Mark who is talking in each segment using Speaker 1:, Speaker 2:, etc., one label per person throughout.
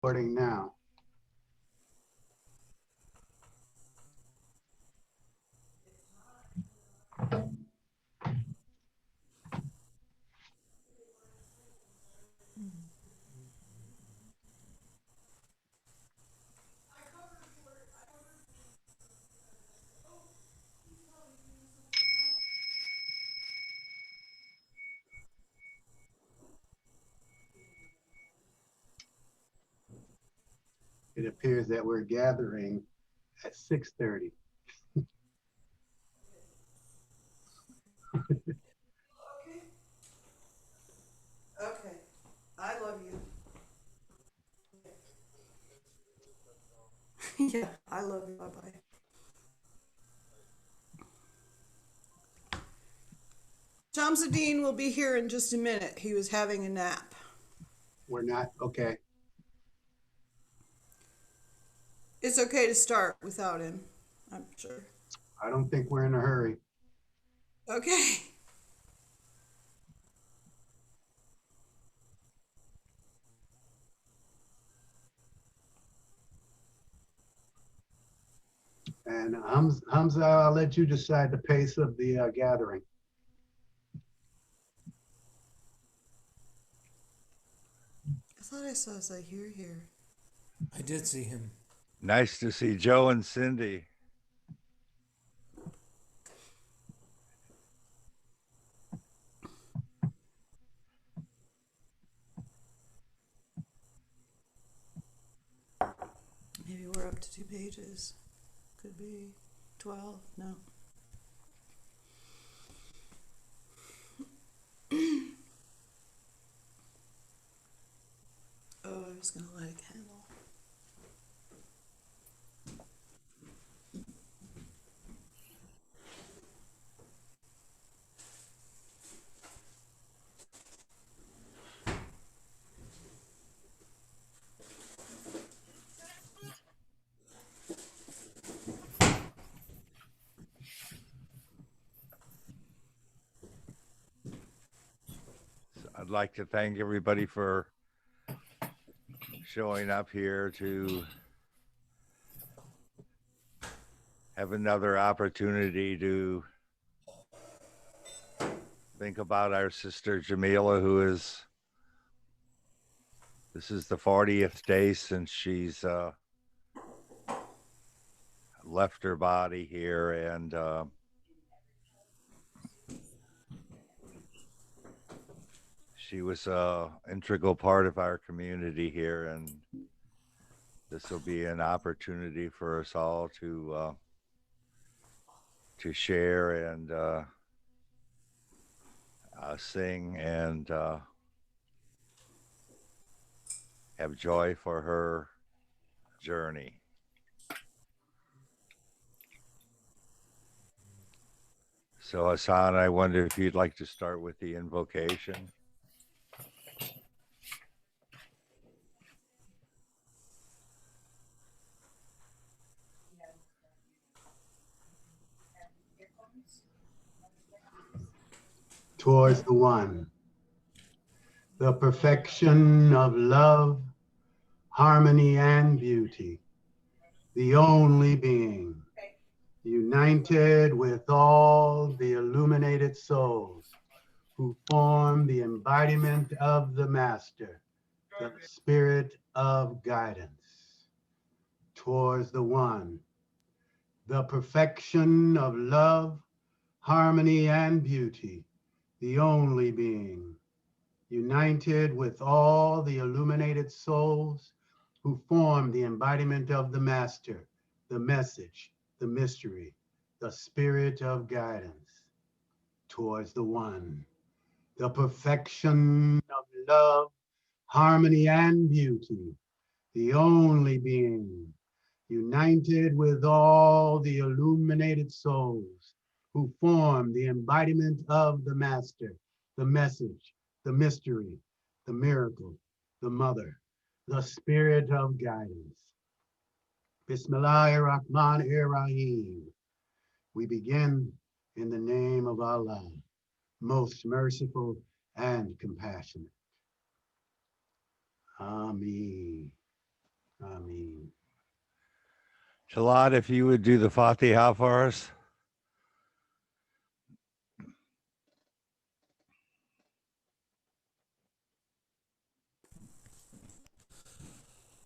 Speaker 1: Recording now. It appears that we're gathering at 6:30.
Speaker 2: Okay. I love you. Yeah, I love you. Bye bye. Shamsuddin will be here in just a minute. He was having a nap.
Speaker 1: We're not, okay.
Speaker 2: It's okay to start without him, I'm sure.
Speaker 1: I don't think we're in a hurry.
Speaker 2: Okay.
Speaker 1: And Hamza, I'll let you decide the pace of the gathering.
Speaker 2: I thought I saw Zahir here.
Speaker 3: I did see him.
Speaker 4: Nice to see Joe and Cindy.
Speaker 2: Maybe we're up to 2 pages. Could be 12. No. Oh, I was going to light a candle.
Speaker 4: I'd like to thank everybody for showing up here to have another opportunity to think about our sister Jamila, this is the 40th day since she's left her body here, and she was a integral part of our community here, and this will be an opportunity for us all to share and sing and have joy for her journey. So, Hassan, I wonder if you'd like to start with the invocation.
Speaker 1: Towards the one, the perfection of love, harmony, and beauty, the only being, united with all the illuminated souls who form the embodiment of the Master, the spirit of guidance. Towards the one, the perfection of love, harmony, and beauty, the only being, united with all the illuminated souls who form the embodiment of the Master, the message, the mystery, the spirit of guidance. Towards the one, the perfection of love, harmony, and beauty, the only being, united with all the illuminated souls who form the embodiment of the Master, the message, the mystery, the miracle, the mother, the spirit of guidance. Bismillahirrahmanirrahim. We begin in the name of Allah, most merciful and compassionate. Ameen.
Speaker 4: Talat, if you would do the Fatiha for us.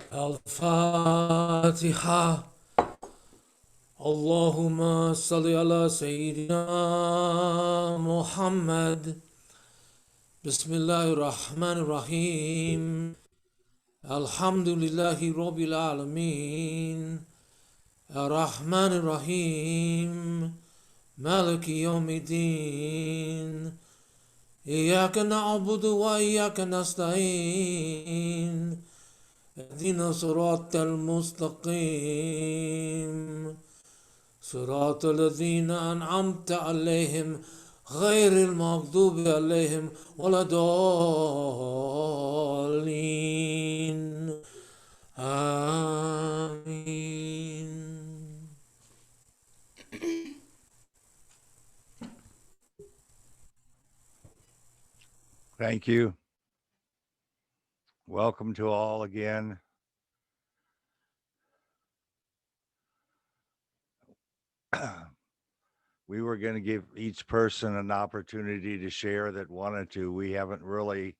Speaker 3: Al-Fatiha. Allahumma salli ala Sayyidina Muhammad. Bismillahir Rahmanir Rahim. Alhamdulillahi Rabbil Alameen. Ar-Rahmanir Rahim. Maliki Yawmiddin. إياك نعبد وإياك نستعين اهدنا صراط المستقيم صراط الذين أنعمت عليهم غير المغضوب عليهم ولا الضالين آمين.
Speaker 4: Thank you. Welcome to all again. We were going to give each person an opportunity to share that wanted to. We haven't really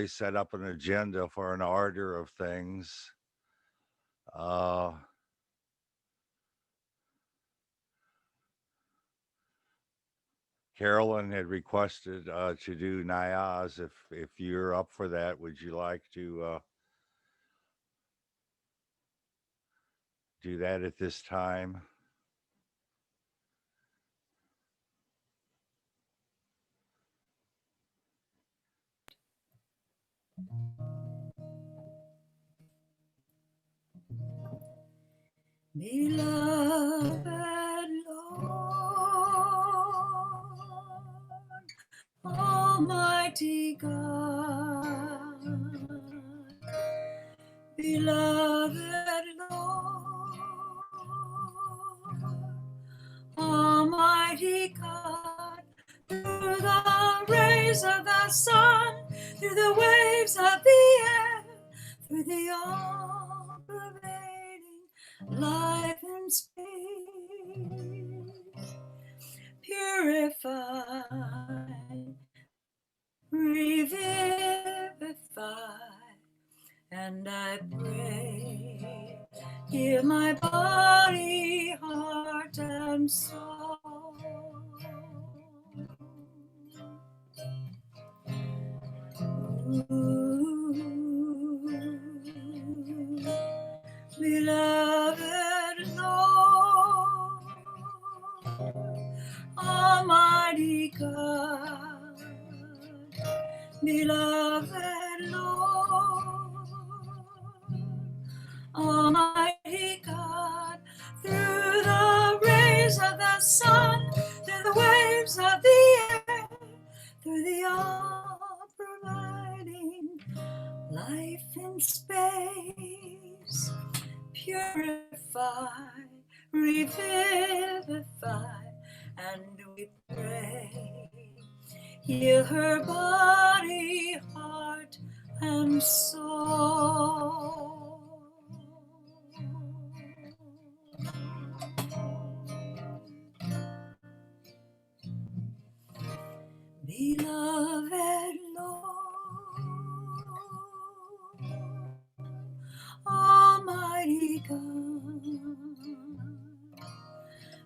Speaker 4: set up an agenda for an order of things. Carolyn had requested to do Nayaz. If you're up for that, would you like to do that at this time?
Speaker 5: Beloved Lord, Almighty God, beloved Lord, Almighty God, through the rays of the sun, through the waves of the air, through the all-pervading life in space, purified, revivified, and I pray, heal my body, heart, and soul. Beloved Lord, Almighty God, beloved Lord, Almighty God, through the rays of the sun, through the waves of the air, through the all-providing life in space, purify, revivify, and we pray, heal her body, heart, and soul. Beloved Lord, Almighty God,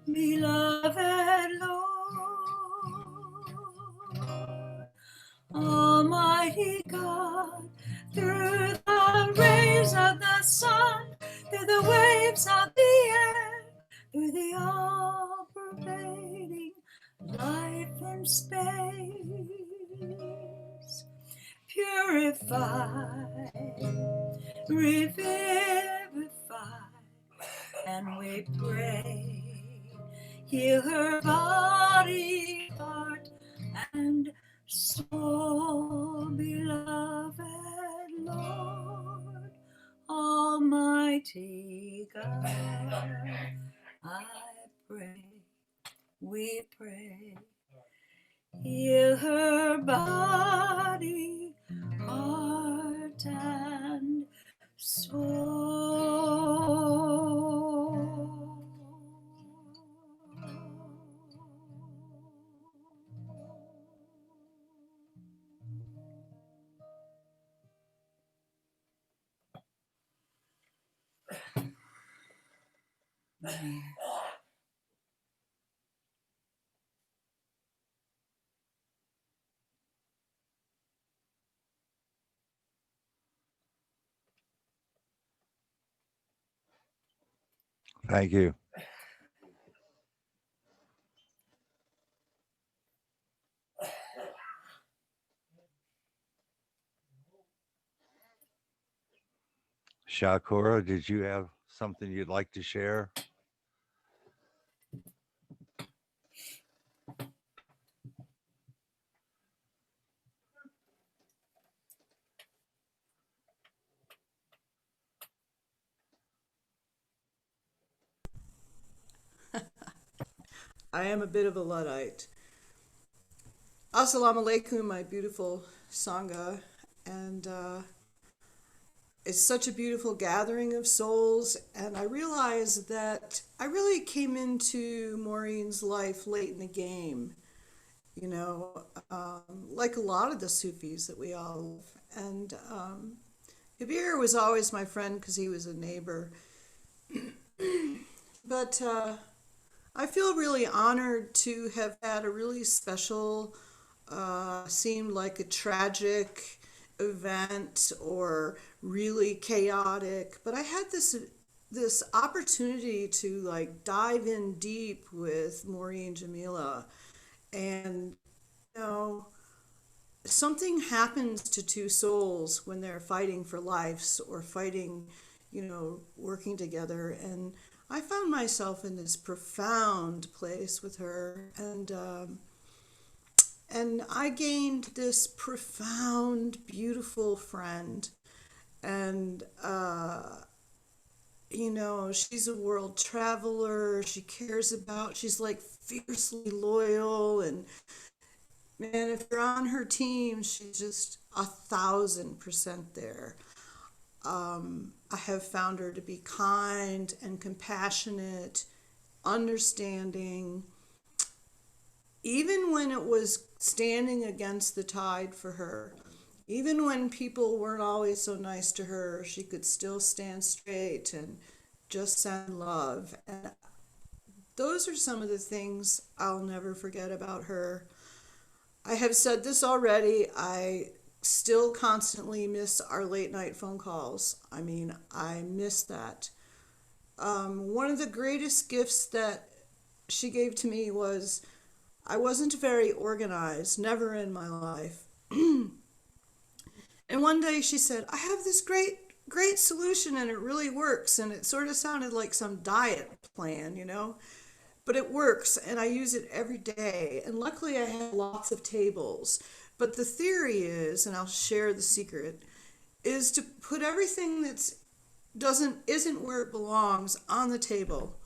Speaker 5: beloved Lord, Almighty God, through the rays of the sun, through the waves of the air, through the all-pervading life in space, purify, revivify, and we pray, heal her body, heart, and soul, beloved Lord, Almighty God, I pray, we pray, heal her body, heart, and soul.
Speaker 4: Thank you. Shakura, did you have something you'd like to share?
Speaker 2: I am a bit of a Luddite. Assalamu alaikum, my beautiful Sangha. And it's such a beautiful gathering of souls. And I realized that I really came into Maureen's life late in the game, you know, like a lot of the Sufis that we all love. And Kabir was always my friend because he was a neighbor. But I feel really honored to have had a really special, seemed like a tragic event or really chaotic, but I had this opportunity to like dive in deep with Maureen Jamilla, and you know, something happens to two souls when they're fighting for lives or fighting, you know, working together. And I found myself in this profound place with her, and I gained this profound, beautiful friend. And you know, she's a world traveler. She cares about. She's like fiercely loyal, and man, if you're on her team, she's just 1,000% there. I have found her to be kind and compassionate, understanding, even when it was standing against the tide for her. Even when people weren't always so nice to her, she could still stand straight and just send love. And those are some of the things I'll never forget about her. I have said this already. I still constantly miss our late night phone calls. I mean, I miss that. One of the greatest gifts that she gave to me was I wasn't very organized, never in my life. And one day she said, I have this great solution and it really works. And it sort of sounded like some diet plan, you know, but it works and I use it every day. And luckily I have lots of tables. But the theory is, and I'll share the secret, is to put everything isn't where it belongs on the table.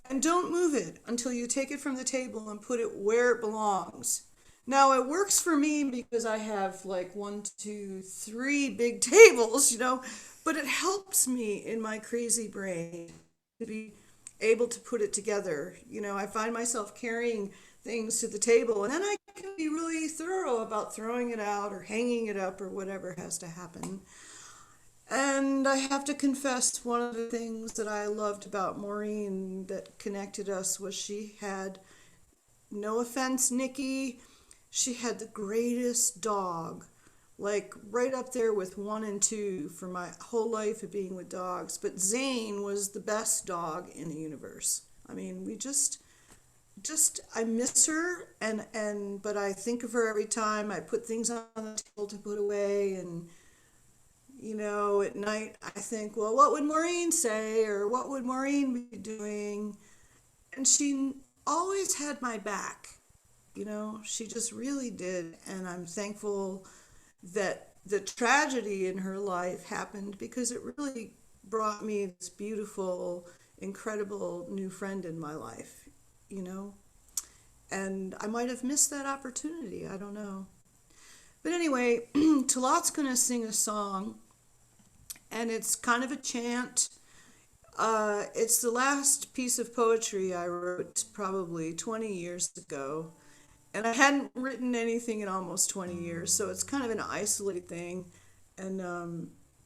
Speaker 2: And don't move it until you take it from the table and put it where it belongs. Now it works for me because I have like 1, 2, 3 big tables, you know, but it helps me in my crazy brain to be able to put it together. You know, I find myself carrying things to the table and then I can be really thorough about throwing it out or hanging it up or whatever has to happen. And I have to confess, one of the things that I loved about Maureen that connected us was she had, no offense, Nikki, she had the greatest dog, like right up there with 1 and 2 for my whole life of being with dogs. But Zane was the best dog in the universe. I mean, we just I miss her, but I think of her every time I put things on the table to put away. And you know, at night I think, well, what would Maureen say, or what would Maureen be doing? And she always had my back. You know, she just really did. And I'm thankful that the tragedy in her life happened because it really brought me this beautiful, incredible new friend in my life, you know. And I might have missed that opportunity. I don't know. But anyway, Talat's going to sing a song, and it's kind of a chant. It's the last piece of poetry I wrote probably 20 years ago. And I hadn't written anything in almost 20 years, so it's kind of an isolated thing. And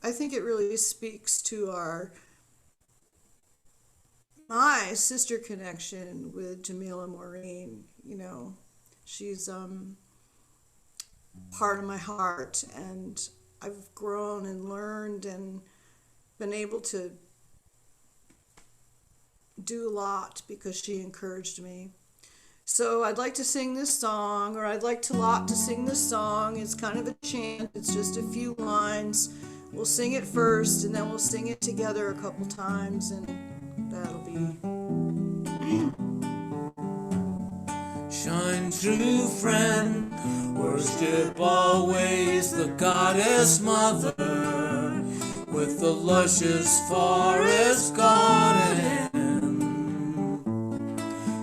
Speaker 2: I think it really speaks to our, my sister connection with Jamilla Maureen. You know, she's part of my heart, and I've grown and learned and been able to do a lot because she encouraged me. So I'd like to sing this song, or I'd like to lot to sing this song. It's kind of a chant. It's just a few lines. We'll sing it first, and then we'll sing it together a couple times, and that'll be.
Speaker 3: Shine, true friend, worship always the goddess mother, with the luscious forest garden.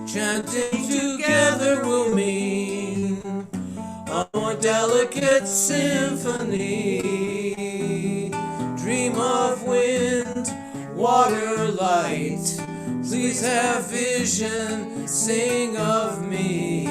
Speaker 3: Chanting together will mean a more delicate symphony. Dream of wind, water, light. Please have vision, sing of me.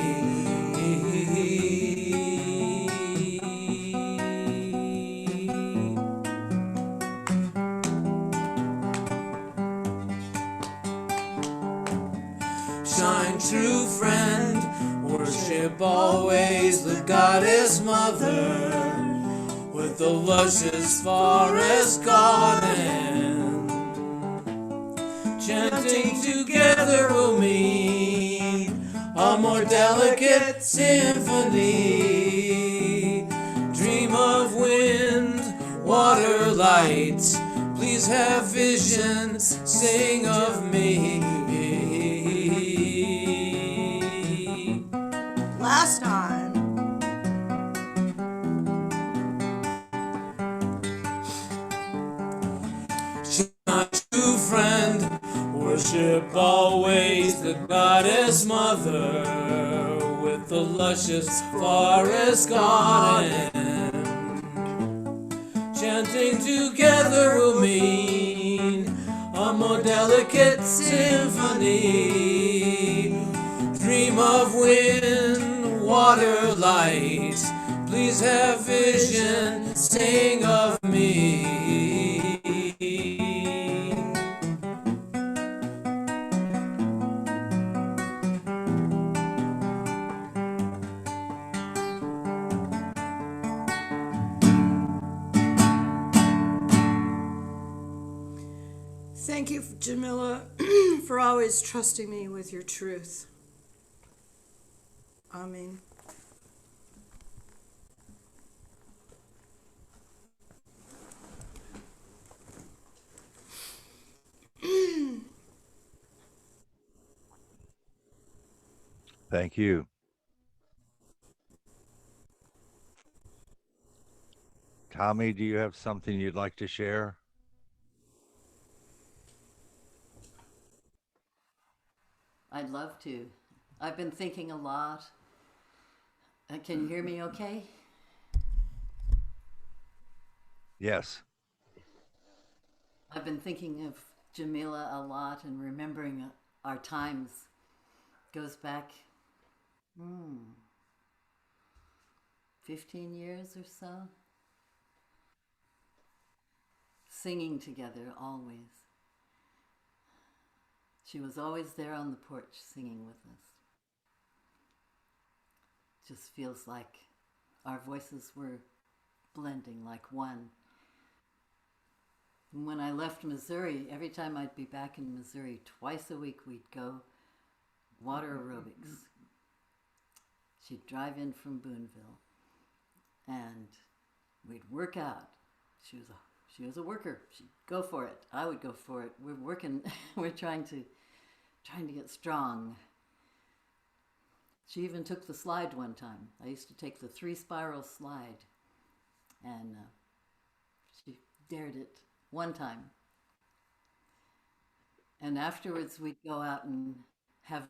Speaker 3: Shine, true friend, worship always the goddess mother, with the luscious forest garden. Chanting together will mean a more delicate symphony. Dream of wind, water, light. Please have vision, sing of me.
Speaker 2: Last time.
Speaker 3: My true friend, worship always the goddess mother, with the luscious forest garden. Chanting together will mean a more delicate symphony. Dream of wind, water, light. Please have vision, sing of me.
Speaker 2: Thank you, Jamilla, for always trusting me with your truth. Amen.
Speaker 4: Thank you. Tommy, do you have something you'd like to share?
Speaker 6: I'd love to. I've been thinking a lot. Can you hear me okay?
Speaker 4: Yes.
Speaker 6: I've been thinking of Jamilla a lot and remembering our times. Goes back 15 years or so. Singing together always. She was always there on the porch singing with us. Just feels like our voices were blending like one. And when I left Missouri, every time I'd be back in Missouri, twice a week we'd go water aerobics. She'd drive in from Boonville and we'd work out. She was a worker. She'd go for it. I would go for it. We're working. We're trying to get strong. She even took the slide one time. I used to take the 3-spiral slide, and she dared it one time. And afterwards, we'd go out and have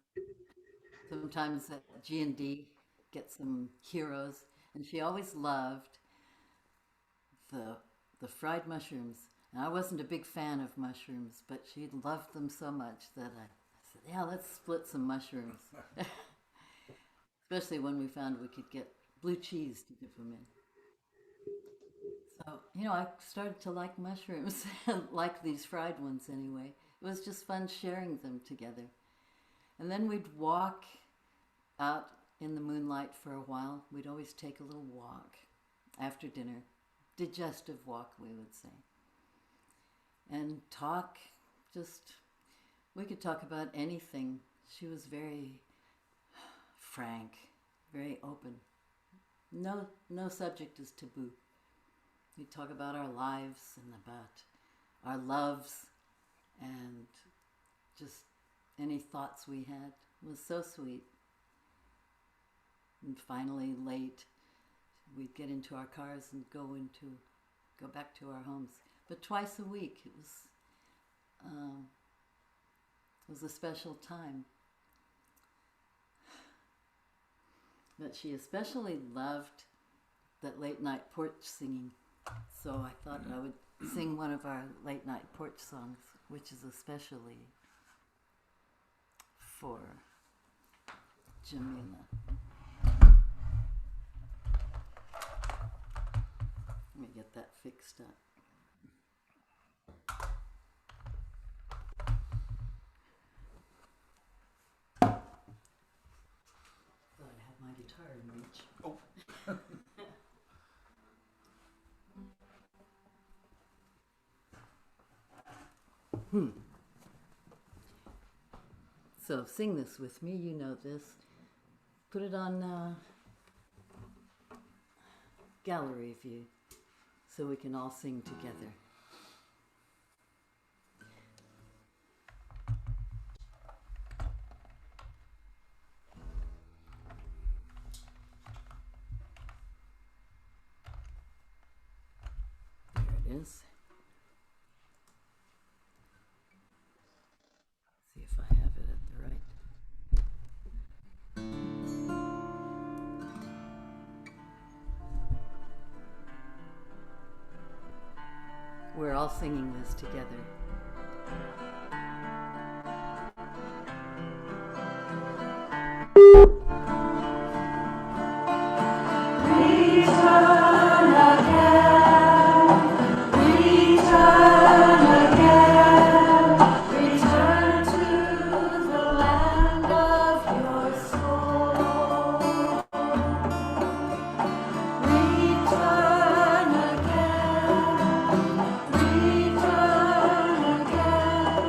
Speaker 6: sometimes at G&D, get some heroes. And she always loved the fried mushrooms. And I wasn't a big fan of mushrooms, but she loved them so much that I said, yeah, let's split some mushrooms. Especially when we found we could get blue cheese to dip them in. So, I started to like mushrooms, like these fried ones anyway. It was just fun sharing them together. And then we'd walk out in the moonlight for a while. We'd always take a little walk after dinner. Digestive walk, we would say. And talk, we could talk about anything. She was very frank, very open. No subject is taboo. We'd talk about our lives and about our loves and just any thoughts we had. It was so sweet. And finally, late, we'd get into our cars and go back to our homes. But twice a week, it was a special time. But she especially loved that late night porch singing. So I thought I would sing one of our late night porch songs, which is especially for Jamilla. Let me get that fixed up. Thought I had my guitar in reach. Oh. So sing this with me. You know this. Put it on gallery view so we can all sing together. There it is. See if I have it at the right. We're all singing this together. Return again, return again, return to the land of your soul. Return again, return again,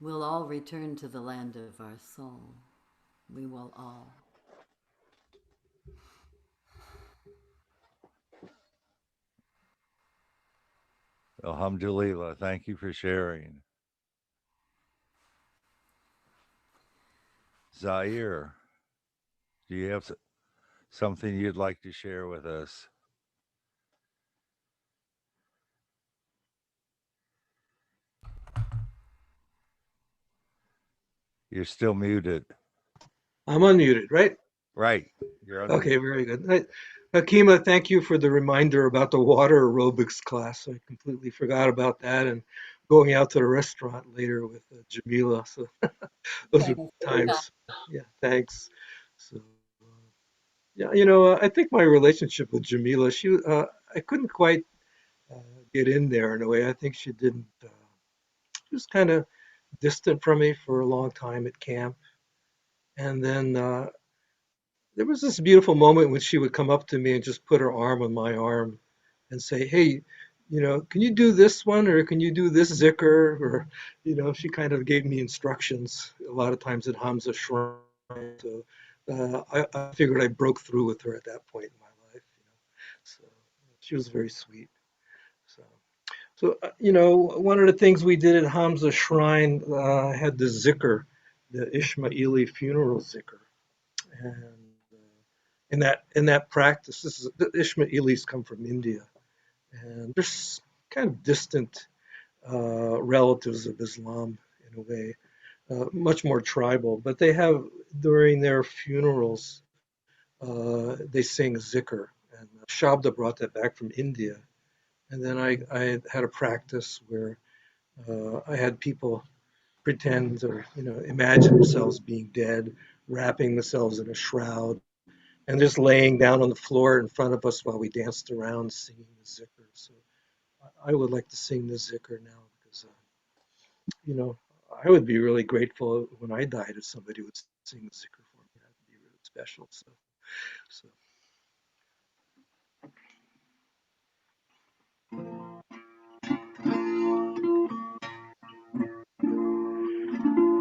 Speaker 6: We'll all return to the land of our soul. We will all.
Speaker 4: Alhamdulillah. Thank you for sharing. Zaire, do you have something you'd like to share with us? You're still muted.
Speaker 7: I'm unmuted, right?
Speaker 4: Right. You're unmuted.
Speaker 7: Okay, very good. Hakima, thank you for the reminder about the water aerobics class. I completely forgot about that and going out to the restaurant later with Jamila. So those are times. Yeah, thanks. So, yeah, I think my relationship with Jamila, I couldn't quite uh, get in there in a way. I think she didn't, she was kind of distant from me for a long time at camp. And then there was this beautiful moment when she would come up to me and just put her arm on my arm and say, "Hey, can you do this one or can you do this zikr?" Or, she kind of gave me instructions a lot of times at Hamza Shrine. So I figured I broke through with her at that point in my life. So she was very sweet. So, one of the things we did at Hamza Shrine had the zikr, the Ismaili funeral zikr. And in that practice, the Ishmaelis come from India, and they're kind of distant relatives of Islam in a way, much more tribal. But they have during their funerals, they sing zikr, and Shabda brought that back from India. And then I had a practice where I had people pretend or imagine themselves being dead, wrapping themselves in a shroud and just laying down on the floor in front of us while we danced around singing the zikr. So I would like to sing the zikr now because, you know, I would be really grateful when I died if somebody would sing the zikr for me. That would be really special. So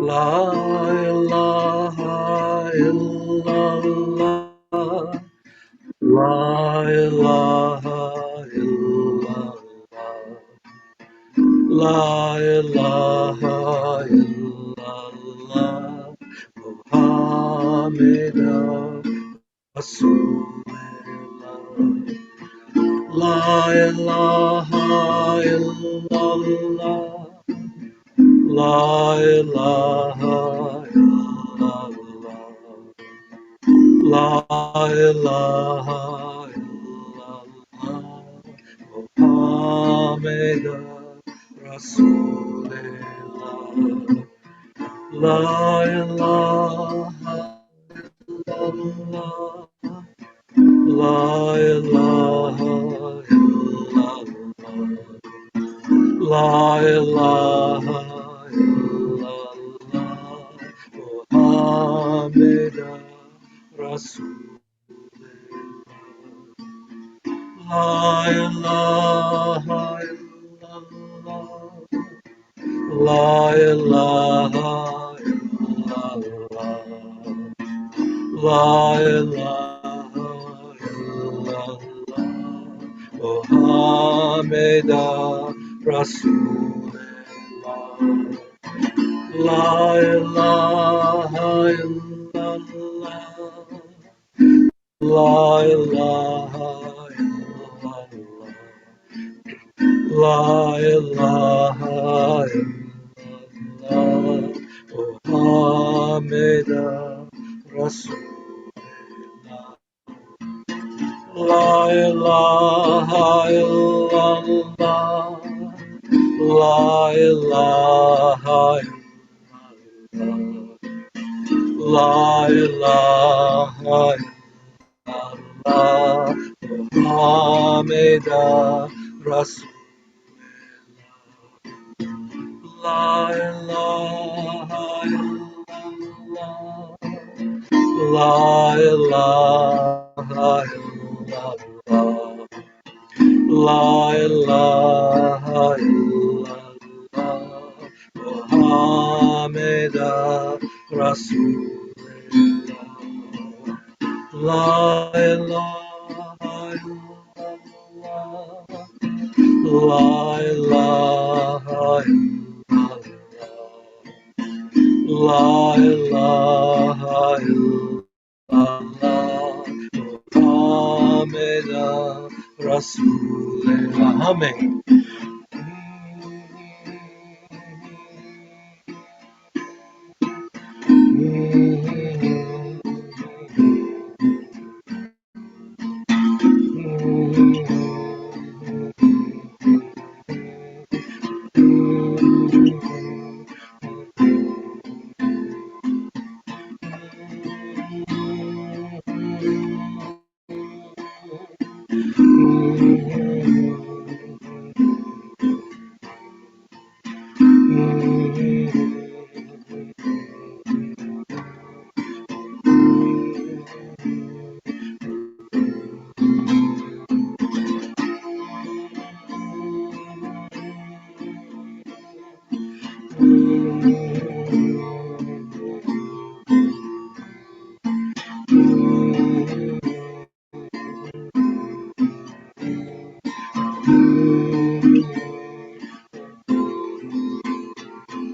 Speaker 7: La ilaha illallah, La ilaha illallah. La ilaha illallah Muhammadur Rasulullah. La ilaha illallah. La ilaha illallah. La ilaha illallah Muhammadur Rasulullah. La ilaha illallah. La ilaha illallah. La ilaha illallah Muhammadur Rasulullah. La ilaha illallah. La ilaha illallah. La ilaha illallah Muhammadur Rasulullah. La ilaha illallah. La ilaha illallah. La ilaha illallah Muhammadur Rasulullah. La ilaha illallah. La ilaha illallah. La ilaha illallah Muhammadur Rasulullah. La ilaha illallah. La ilaha illallah. La ilaha illallah Rasulullah. La ilaha illallah. La ilaha illallah. La ilaha illallah. Muhammad Rasulullah. Amen.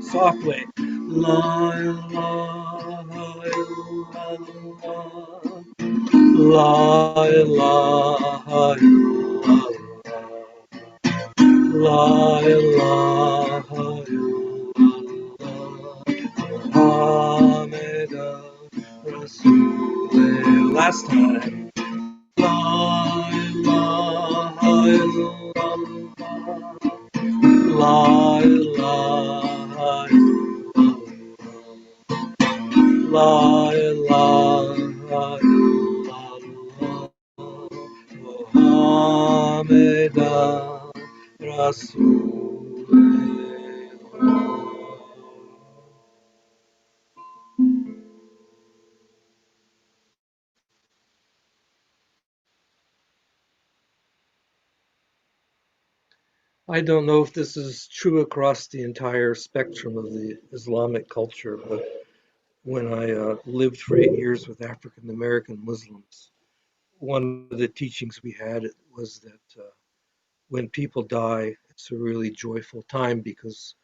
Speaker 7: Softly. La ilaha illallah. La ilaha illallah. La ilaha illallah. Muhammad Rasulullah. Last time. La ilaha illallah. La ilaha illallah. La ilaha illallah. Muhammad Rasulullah. I don't know if this is true across the entire spectrum of the Islamic culture, but when I lived for 8 years with African American Muslims, one of the teachings we had was that when people die, it's a really joyful time because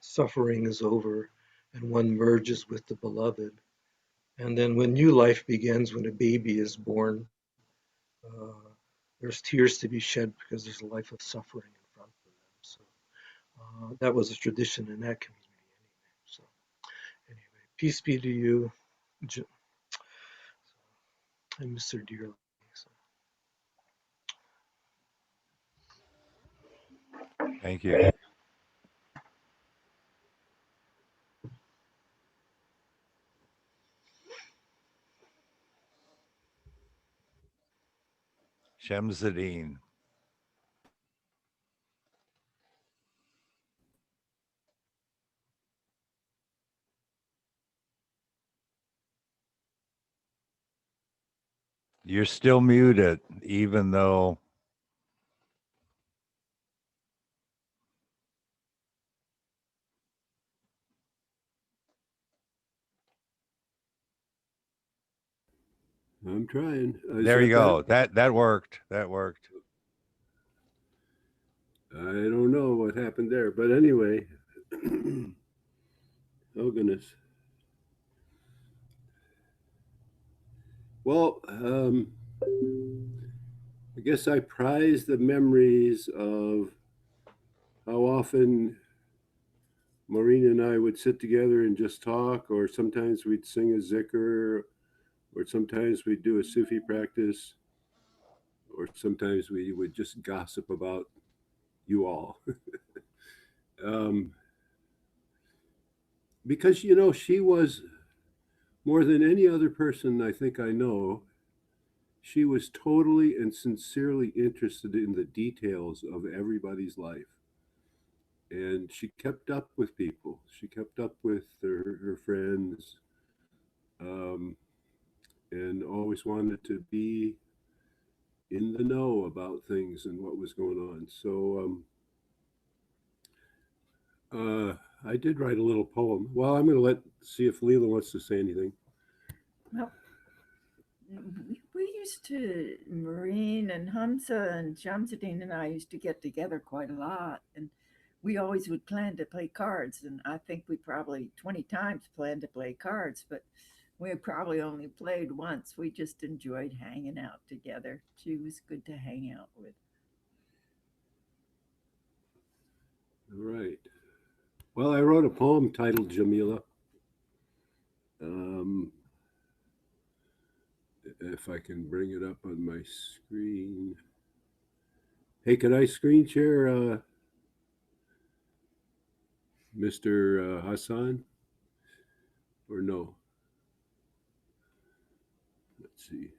Speaker 7: suffering is over and one merges with the beloved. And then when new life begins, when a baby is born, uh, there's tears to be shed because there's a life of suffering in front of them. So that was a tradition in that community anyway. So anyway, peace be to you. I miss her dearly. So.
Speaker 4: Thank you. Shemzadine. You're still muted, even though
Speaker 8: I'm trying.
Speaker 4: there you go. That worked. That worked.
Speaker 8: I don't know what happened there, but anyway. Oh goodness. Well, I guess I prize the memories of how often Maureen and I would sit together and just talk, or sometimes we'd sing a zikr, or sometimes we'd do a Sufi practice, or sometimes we would just gossip about you all. um, because, you know, she was more than any other person I think I know, she was totally and sincerely interested in the details of everybody's life. And she kept up with people. She kept up with her friends, um, and always wanted to be in the know about things and what was going on. So I did write a little poem. Well, I'm going to see if Leela wants to say anything.
Speaker 5: Well, we used to, Maureen and Hamza and Shamsuddin and I used to get together quite a lot. And we always would plan to play cards. And I think we probably 20 times planned to play cards, but we probably only played once. We just enjoyed hanging out together. She was good to hang out with.
Speaker 8: All right. Well, I wrote a poem titled Jamilla. If I can bring it up on my screen. Hey, could I screen share Mr. Hassan? Or no? Let's see.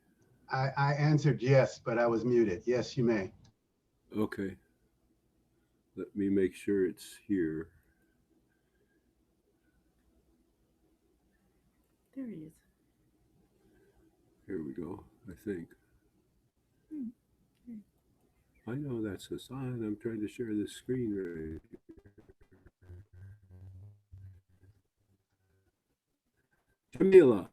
Speaker 1: I answered yes, but I was muted. Yes, you may.
Speaker 8: Okay. Let me make sure it's here.
Speaker 5: There he is.
Speaker 8: Here we go, I think. I know that's Hassan. I'm trying to share this screen right. Jamila.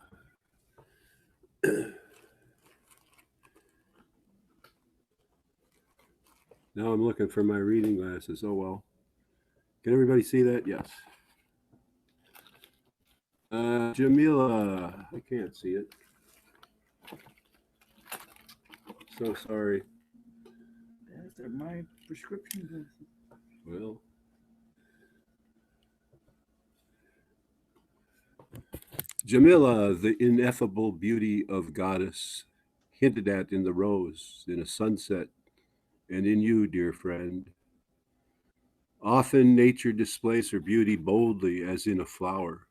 Speaker 8: Now I'm looking for my reading glasses. Oh well. Can everybody see that? Yes. Jamila. I can't see it. So sorry.
Speaker 5: Those are my prescription glasses.
Speaker 8: Well. Jamila, the ineffable beauty of goddess, hinted at in the rose, in a sunset, and in you, dear friend. Often nature displays her beauty boldly as in a flower,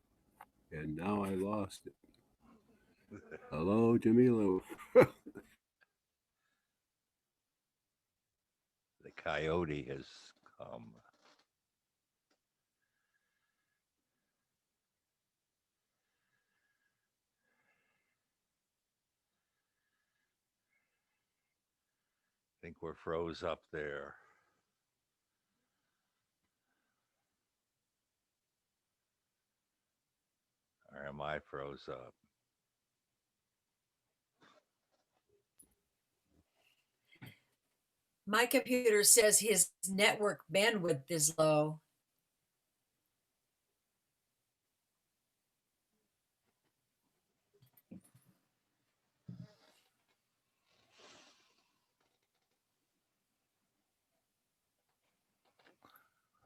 Speaker 8: and now I lost it. Hello, Jamila.
Speaker 4: The coyote has come. I think we're froze up there. Or am I froze up?
Speaker 9: My computer says his network bandwidth is low.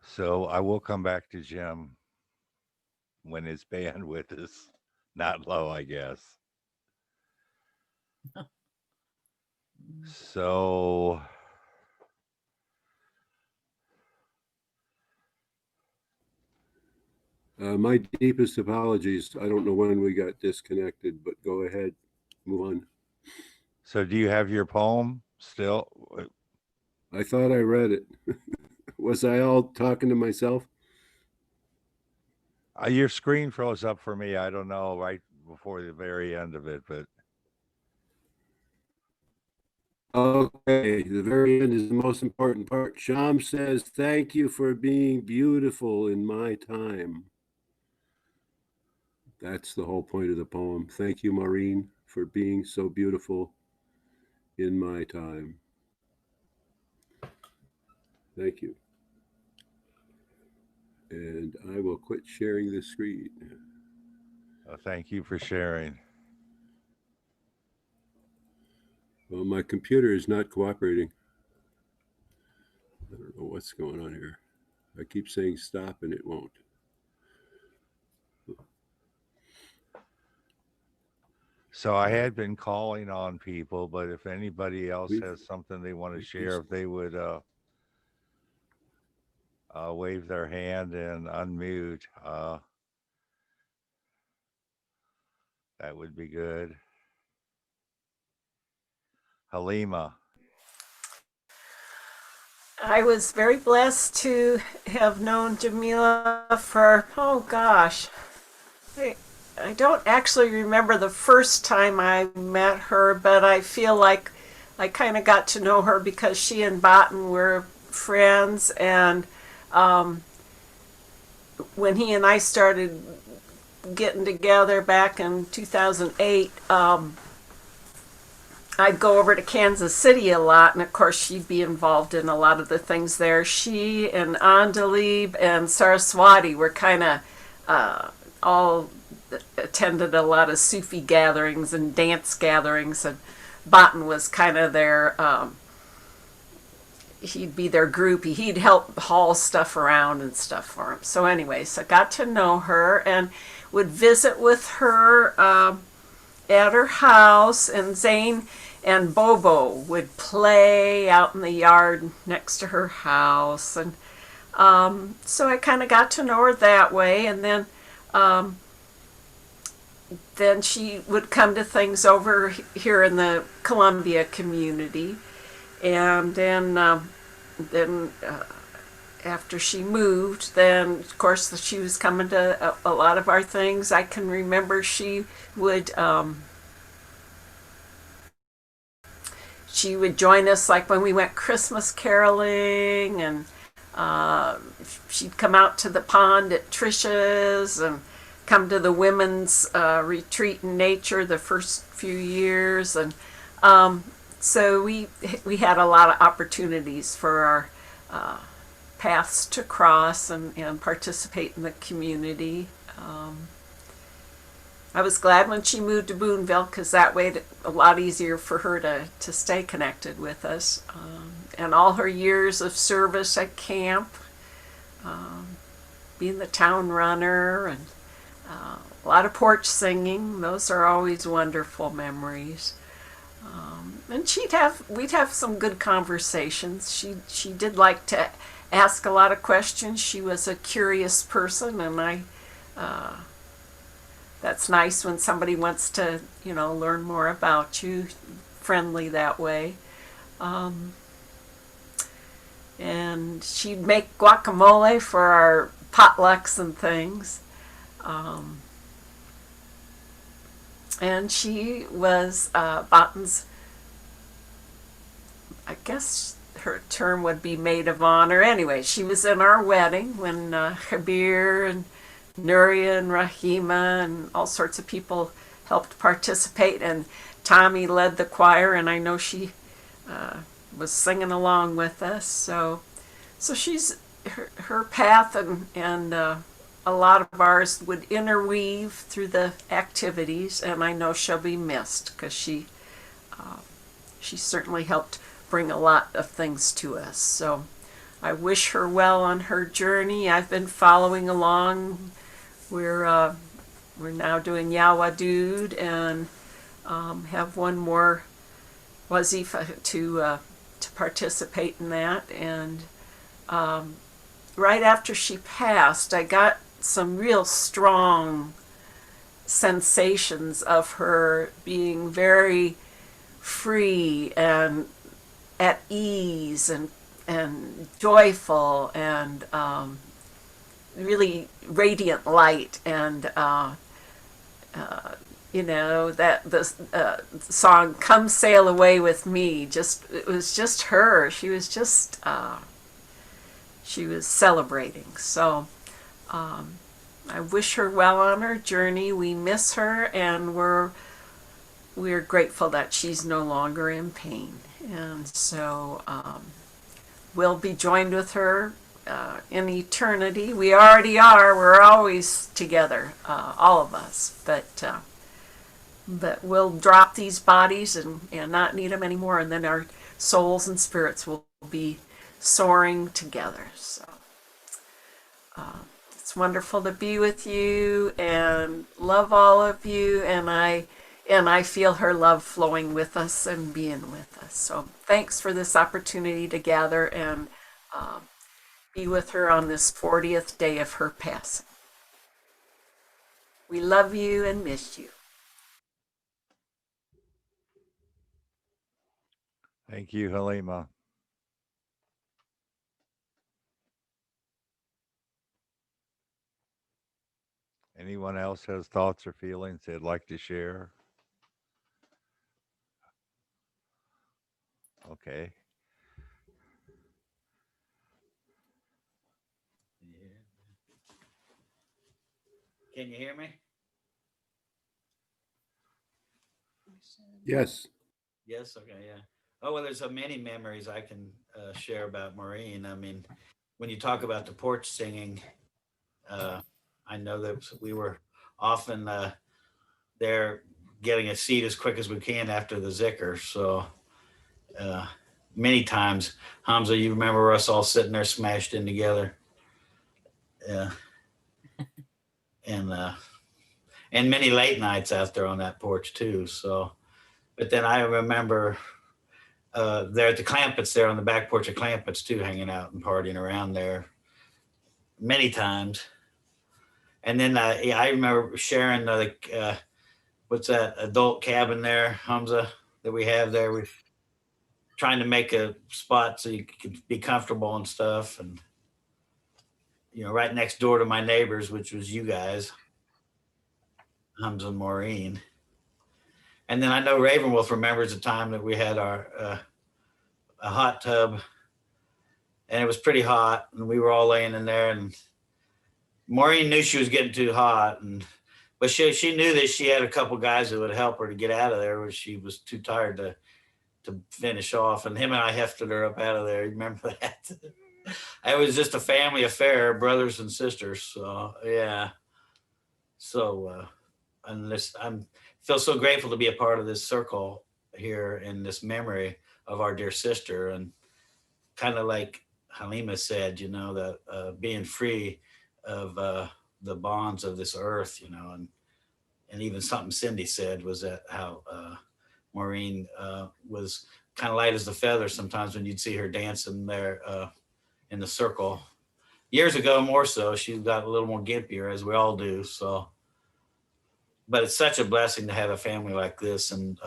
Speaker 4: So I will come back to Jim when his bandwidth is not low, I guess. So
Speaker 8: My deepest apologies. I don't know when we got disconnected, but go ahead. Move on.
Speaker 4: so do you have your poem still?
Speaker 8: I thought I read it. Was I all talking to myself?
Speaker 4: Your screen froze up for me. I don't know, right before the very end of it, but
Speaker 8: Okay, the very end is the most important part. Sham says, "Thank you for being beautiful in my time." That's the whole point of the poem. Thank you, Maureen, for being so beautiful in my time. Thank you. And I will quit sharing the screen.
Speaker 4: thank you for sharing.
Speaker 8: Well, my computer is not cooperating. I don't know what's going on here. I keep saying stop and it won't.
Speaker 4: So I had been calling on people, but if anybody else
Speaker 8: We've-
Speaker 4: has something they want to share, if they would wave their hand and unmute, that would be good. Halima.
Speaker 2: I was very blessed to have known Jamila for, oh gosh, I don't actually remember the first time I met her, but I feel like I kind of got to know her because she and Batten were friends, and
Speaker 10: when he and I started getting together back in 2008, I'd go over to Kansas City a lot, and of course she'd be involved in a lot of the things there. She and Andalib and Saraswati were kind of all attended a lot of Sufi gatherings and dance gatherings, and Bhattan was kind of their, he'd be their groupie. He'd help haul stuff around and stuff for him. So anyways, I got to know her and would visit with her at her house, and Zane and Bobo would play out in the yard next to her house. And so I kind of got to know her that way. And then she would come to things over here in the Columbia community. And then after she moved, then of course she was coming to a lot of our things. I can remember she would join us like when we went Christmas caroling, and she'd come out to the pond at Trisha's and come to the women's retreat in nature the first few years. And so we had a lot of opportunities for our paths to cross and participate in the community. I was glad when she moved to Boonville, because that made it a lot easier for her to stay connected with us. And all her years of service at camp, being the town runner, and a lot of porch singing. Those are always wonderful memories. And we'd have some good conversations. She did like to ask a lot of questions. She was a curious person, and that's nice when somebody wants to, learn more about you, friendly that way. And she'd make guacamole for our potlucks and things. And she was Bhattan's, I guess her term would be maid of honor. Anyway, she was in our wedding when Kabir and Nuria and Rahima and all sorts of people helped participate, and Tommy led the choir, and I know she was singing along with us. So she's her path and a lot of ours would interweave through the activities, and I know she'll be missed because she certainly helped bring a lot of things to us. So I wish her well on her journey. I've been following along. We're now doing Yawadud, and have one more wazifa to participate in that. And right after she passed, I got some real strong sensations of her being very free and at ease and joyful and really radiant light. And that the song "Come Sail Away with Me," it was just her. She was just she was celebrating. So I wish her well on her journey. We miss her, and we're grateful that she's no longer in pain. And so we'll be joined with her in eternity. We already are. We're always together, all of us. But we'll drop these bodies and not need them anymore, and then our souls and spirits will be soaring together. So it's wonderful to be with you and love all of you, and I feel her love flowing with us and being with us. So thanks for this opportunity to gather and be with her on this 40th day of her passing. We love you and miss you.
Speaker 4: Thank you, Halima. Anyone else has thoughts or feelings they'd like to share? Okay.
Speaker 11: Can you hear me?
Speaker 8: Yes.
Speaker 11: Yes. Okay. Yeah. Oh well, there's so many memories I can share about Maureen. I mean, when you talk about the porch singing, uh, I know that we were often there getting a seat as quick as we can after the Zicker. So uh, many times, Hamza, you remember us all sitting there smashed in together. Yeah. And and many late nights out there on that porch too. So, but then I remember there at the Clampets, there on the back porch of Clampets too, hanging out and partying around there many times. And then yeah, I remember sharing what's that adult cabin there, Hamza, that we have there. We're trying to make a spot so you could be comfortable and stuff, and right next door to my neighbors, which was you guys, Hamza and Maureen. And then I know Ravenwolf remembers the time that we had our a hot tub, and it was pretty hot, and we were all laying in there, and Maureen knew she was getting too hot, but she knew that she had a couple guys that would help her to get out of there, where she was too tired to finish off, and him and I hefted her up out of there. You remember that? It was just a family affair, brothers and sisters. So yeah. So and this, I'm feel so grateful to be a part of this circle here in this memory of our dear sister, and kind of like Halima said, the being free of the bonds of this earth, and even something Cindy said was that how Maureen was kind of light as a feather sometimes when you'd see her dancing there in the circle. Years ago, more so, she got a little more gimpier, as we all do. So, but it's such a blessing to have a family like this, and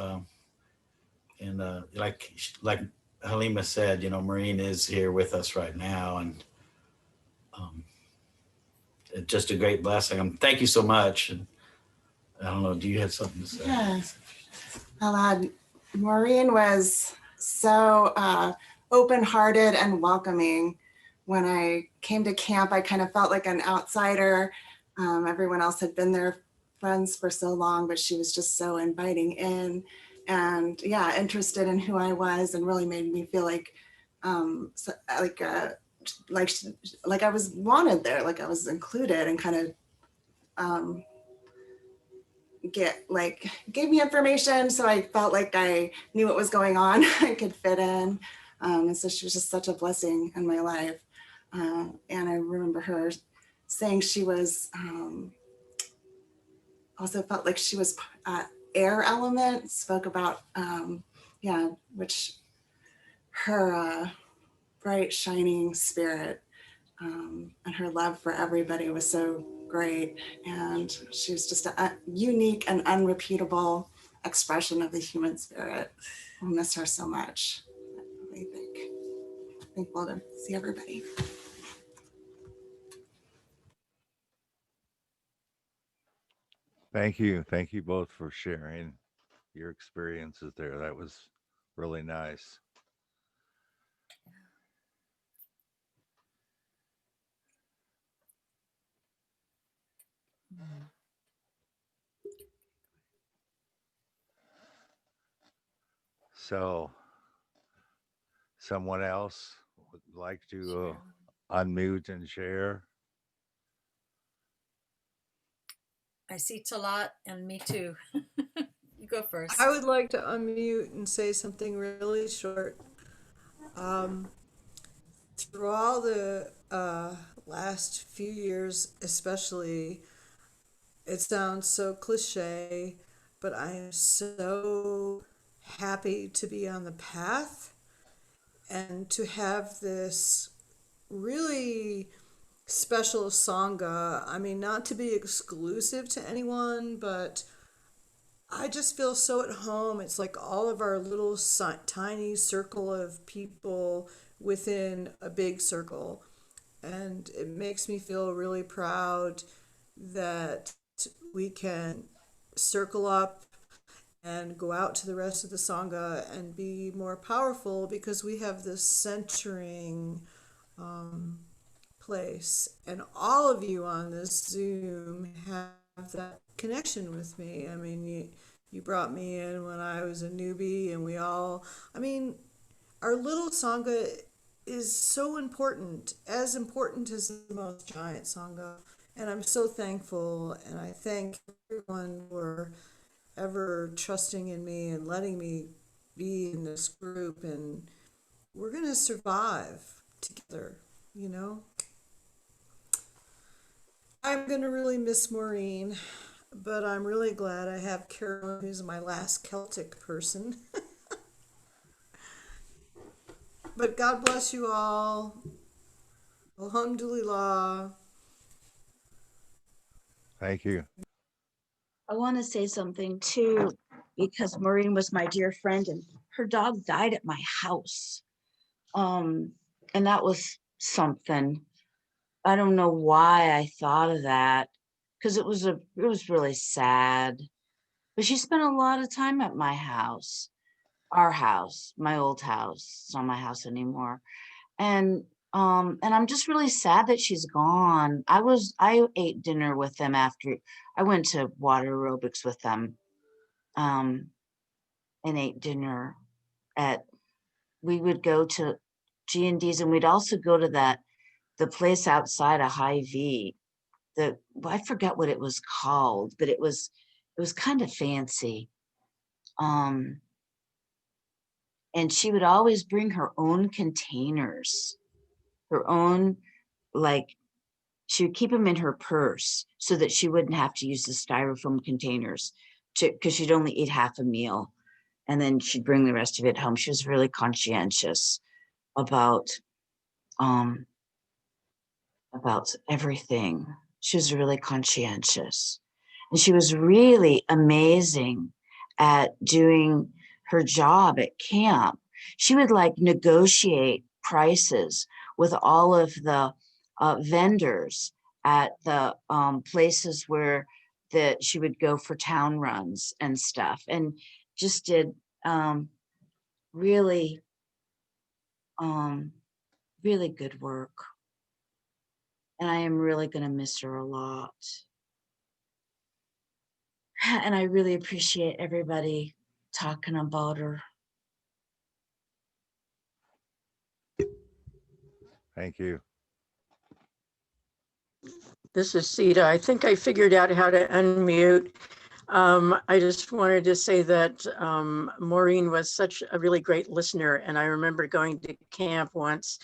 Speaker 11: like Halima said, Maureen is here with us right now, and um, it's just a great blessing. Thank you so much. And I don't know, do you have something to say?
Speaker 12: Yeah. Maureen was so open-hearted and welcoming. When I came to camp, I kind of felt like an outsider. Everyone else had been their friends for so long, but she was just so inviting in, and yeah, interested in who I was, and really made me feel like like I was wanted there, like I was included, and kind of gave me information, so I felt like I knew what was going on. I could fit in, and so she was just such a blessing in my life. And I remember her saying she was also felt like she was air element, spoke about which her bright shining spirit and her love for everybody was so great, and she was just a unique and unrepeatable expression of the human spirit. We'll miss her so much. I think thankful to see everybody.
Speaker 4: Thank you. Thank you both for sharing your experiences there. That was really nice. So, someone else would like to unmute and share?
Speaker 9: I see Talat, and me too. You go first.
Speaker 2: I would like to unmute and say something really short. Through all the last few years, especially, it sounds so cliche, but I am so happy to be on the path and to have this really special sangha. I mean, not to be exclusive to anyone, but I just feel so at home. It's like all of our little tiny circle of people within a big circle. And it makes me feel really proud that we can circle up and go out to the rest of the Sangha and be more powerful because we have this centering place. And all of you on this Zoom have that connection with me. I mean, you brought me in when I was a newbie, and I mean, our little Sangha is so important, as important as the most giant Sangha. And I'm so thankful, and I thank everyone for ever trusting in me and letting me be in this group. And we're going to survive together, you know? I'm going to really miss Maureen, but I'm really glad I have Carolyn, who's my last Celtic person. But God bless you all. Alhamdulillah.
Speaker 4: Thank you.
Speaker 13: I want to say something too, because Maureen was my dear friend and her dog died at my house. And that was something. I don't know why I thought of that, because it was really sad. But she spent a lot of time at my house, our house, my old house. It's not my house anymore. And I'm just really sad that she's gone. I ate dinner with them after I went to water aerobics with them, and ate dinner we would go to G&D's, and we'd also go to the place outside of Hy-Vee. I forget what it was called, but it was kind of fancy. And she would always bring her own containers, her own, like, she would keep them in her purse so that she wouldn't have to use the styrofoam containers because she'd only eat half a meal. And then she'd bring the rest of it home. She was really conscientious about everything. She was really conscientious. And she was really amazing at doing her job at camp. She would like negotiate prices with all of the vendors at the places where that she would go for town runs and stuff, and just did really, really good work. And I am really going to miss her a lot. And I really appreciate everybody talking about her.
Speaker 4: Thank you.
Speaker 10: This is Sita. I think I figured out how to unmute. I just wanted to say that Maureen was such a really great listener, and I remember going to camp once,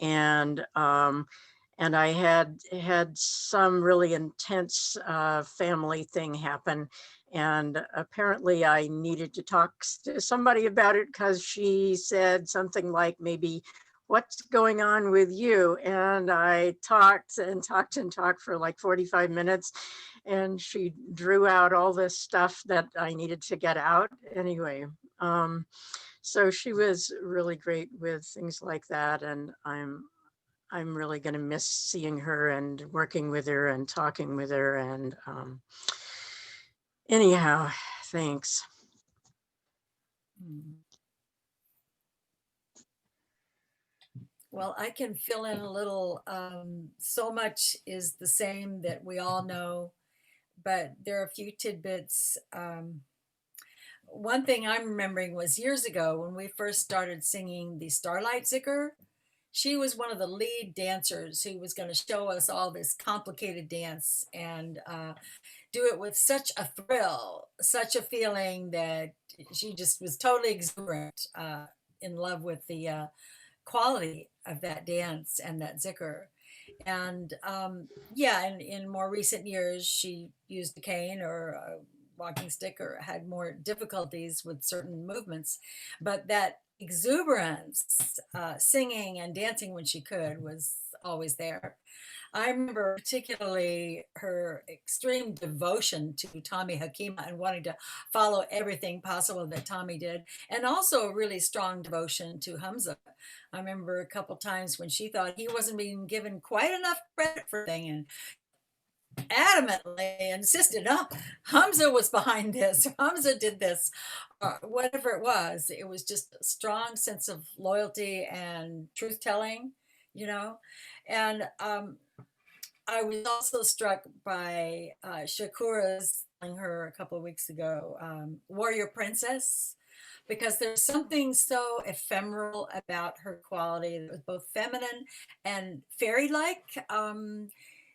Speaker 10: and I had some really intense family thing happen, and apparently I needed to talk to somebody about it because she said something like, maybe, what's going on with you? And I talked and talked and talked for like 45 minutes, and she drew out all this stuff that I needed to get out anyway. So she was really great with things like that, and I'm really going to miss seeing her and working with her and talking with her. And anyhow, thanks.
Speaker 9: Well, I can fill in a little. So much is the same that we all know, but there are a few tidbits. One thing I'm remembering was years ago when we first started singing the Starlight Zikr. She was one of the lead dancers who was going to show us all this complicated dance and do it with such a thrill, such a feeling that she just was totally exuberant, in love with the quality of that dance and that zikr. And yeah, in more recent years, she used a cane or a walking stick or had more difficulties with certain movements. But that exuberance, singing and dancing when she could, was always there. I remember particularly her extreme devotion to Tommy Hakima and wanting to follow everything possible that Tommy did, and also a really strong devotion to Hamza. I remember a couple times when she thought he wasn't being given quite enough credit for thing, and adamantly insisted, no, Hamza was behind this, Hamza did this, whatever it was. It was just a strong sense of loyalty and truth telling. you know? And I was also struck by Shakura's telling her a couple of weeks ago, Warrior Princess, because there's something so ephemeral about her quality that was both feminine and fairy-like.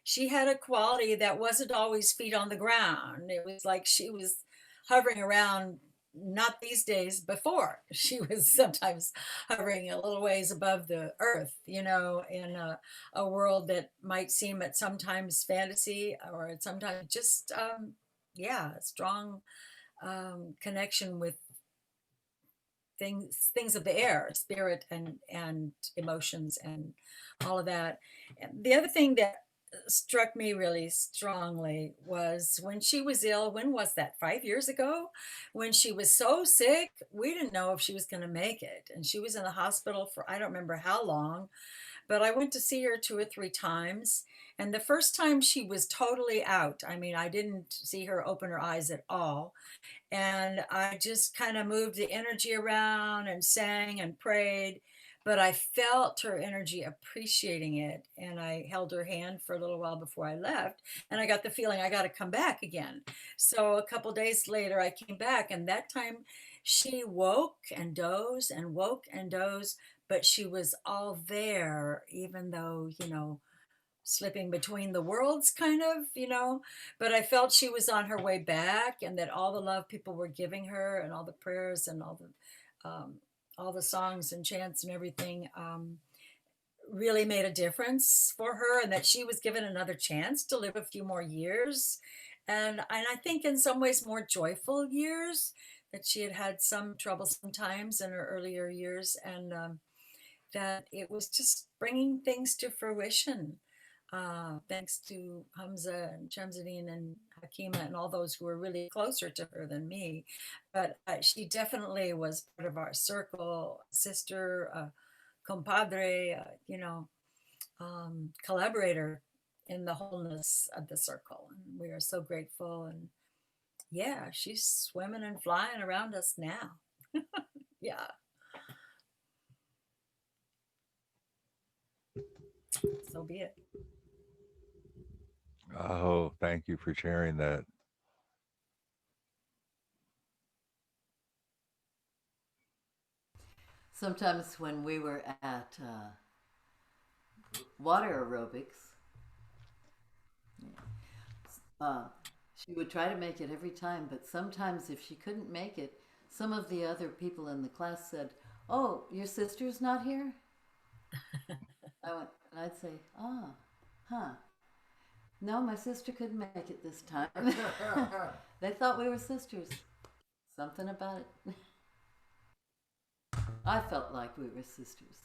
Speaker 9: She had a quality that wasn't always feet on the ground. It was like she was hovering around, not these days, before. She was sometimes hovering a little ways above the earth, in a world that might seem at sometimes fantasy or at sometimes just, a strong connection with things of the air, spirit and emotions and all of that. And the other thing that struck me really strongly was when she was ill. When was that? 5 years ago, when she was so sick, we didn't know if she was going to make it, and she was in the hospital for I don't remember how long. But I went to see her 2 or 3 times, and the first time she was totally out. I mean, I didn't see her open her eyes at all, and I just kind of moved the energy around and sang and prayed. But I felt her energy appreciating it, and I held her hand for a little while before I left, and I got the feeling I got to come back again. So a couple days later, I came back, and that time she woke and dozed and woke and dozed, but she was all there, even though, slipping between the worlds kind of, but I felt she was on her way back, and that all the love people were giving her and all the prayers and all the songs and chants and everything really made a difference for her, and that she was given another chance to live a few more years, and I think in some ways more joyful years, that she had had some troublesome times in her earlier years, and that it was just bringing things to fruition, thanks to Hamza and Shamsuddin and Hakima and all those who were really closer to her than me. But she definitely was part of our circle, sister, compadre, collaborator in the wholeness of the circle. And we are so grateful. And yeah, she's swimming and flying around us now. Yeah. So be it.
Speaker 4: Oh, thank you for sharing that.
Speaker 6: Sometimes when we were at water aerobics, she would try to make it every time, but sometimes if she couldn't make it, some of the other people in the class said, "Oh, your sister's not here?" And I'd say, "Ah, huh. No, my sister couldn't make it this time." They thought we were sisters. Something about it. I felt like we were sisters.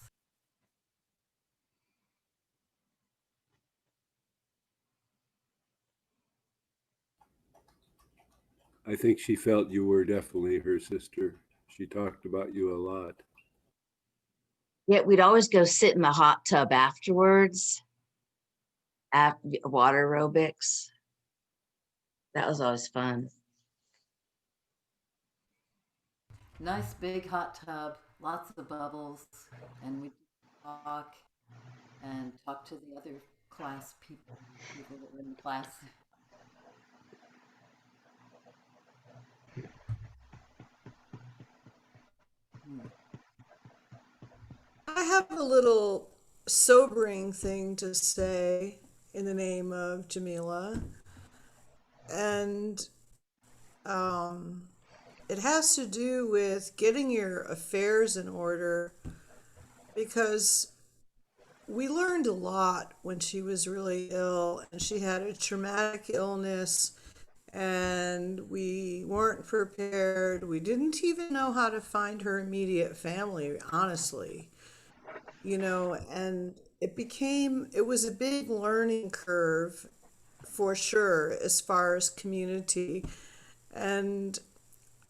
Speaker 8: I think she felt you were definitely her sister. She talked about you a lot.
Speaker 13: Yeah, we'd always go sit in the hot tub afterwards, at water aerobics. That was always fun.
Speaker 6: Nice big hot tub, lots of bubbles, and we talk and talk to the other class people that were in the class.
Speaker 2: I have a little sobering thing to say in the name of Jamila, and it has to do with getting your affairs in order, because we learned a lot when she was really ill, and she had a traumatic illness, and we weren't prepared. We didn't even know how to find her immediate family, honestly, and it was a big learning curve for sure as far as community. And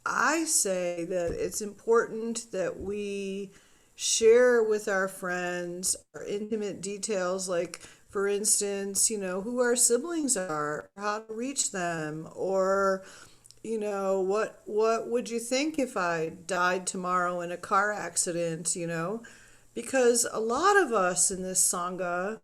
Speaker 2: I say that it's important that we share with our friends our intimate details, like, for instance, who our siblings are, how to reach them, or, what would you think if I died tomorrow in a car accident, because a lot of us in this Sangha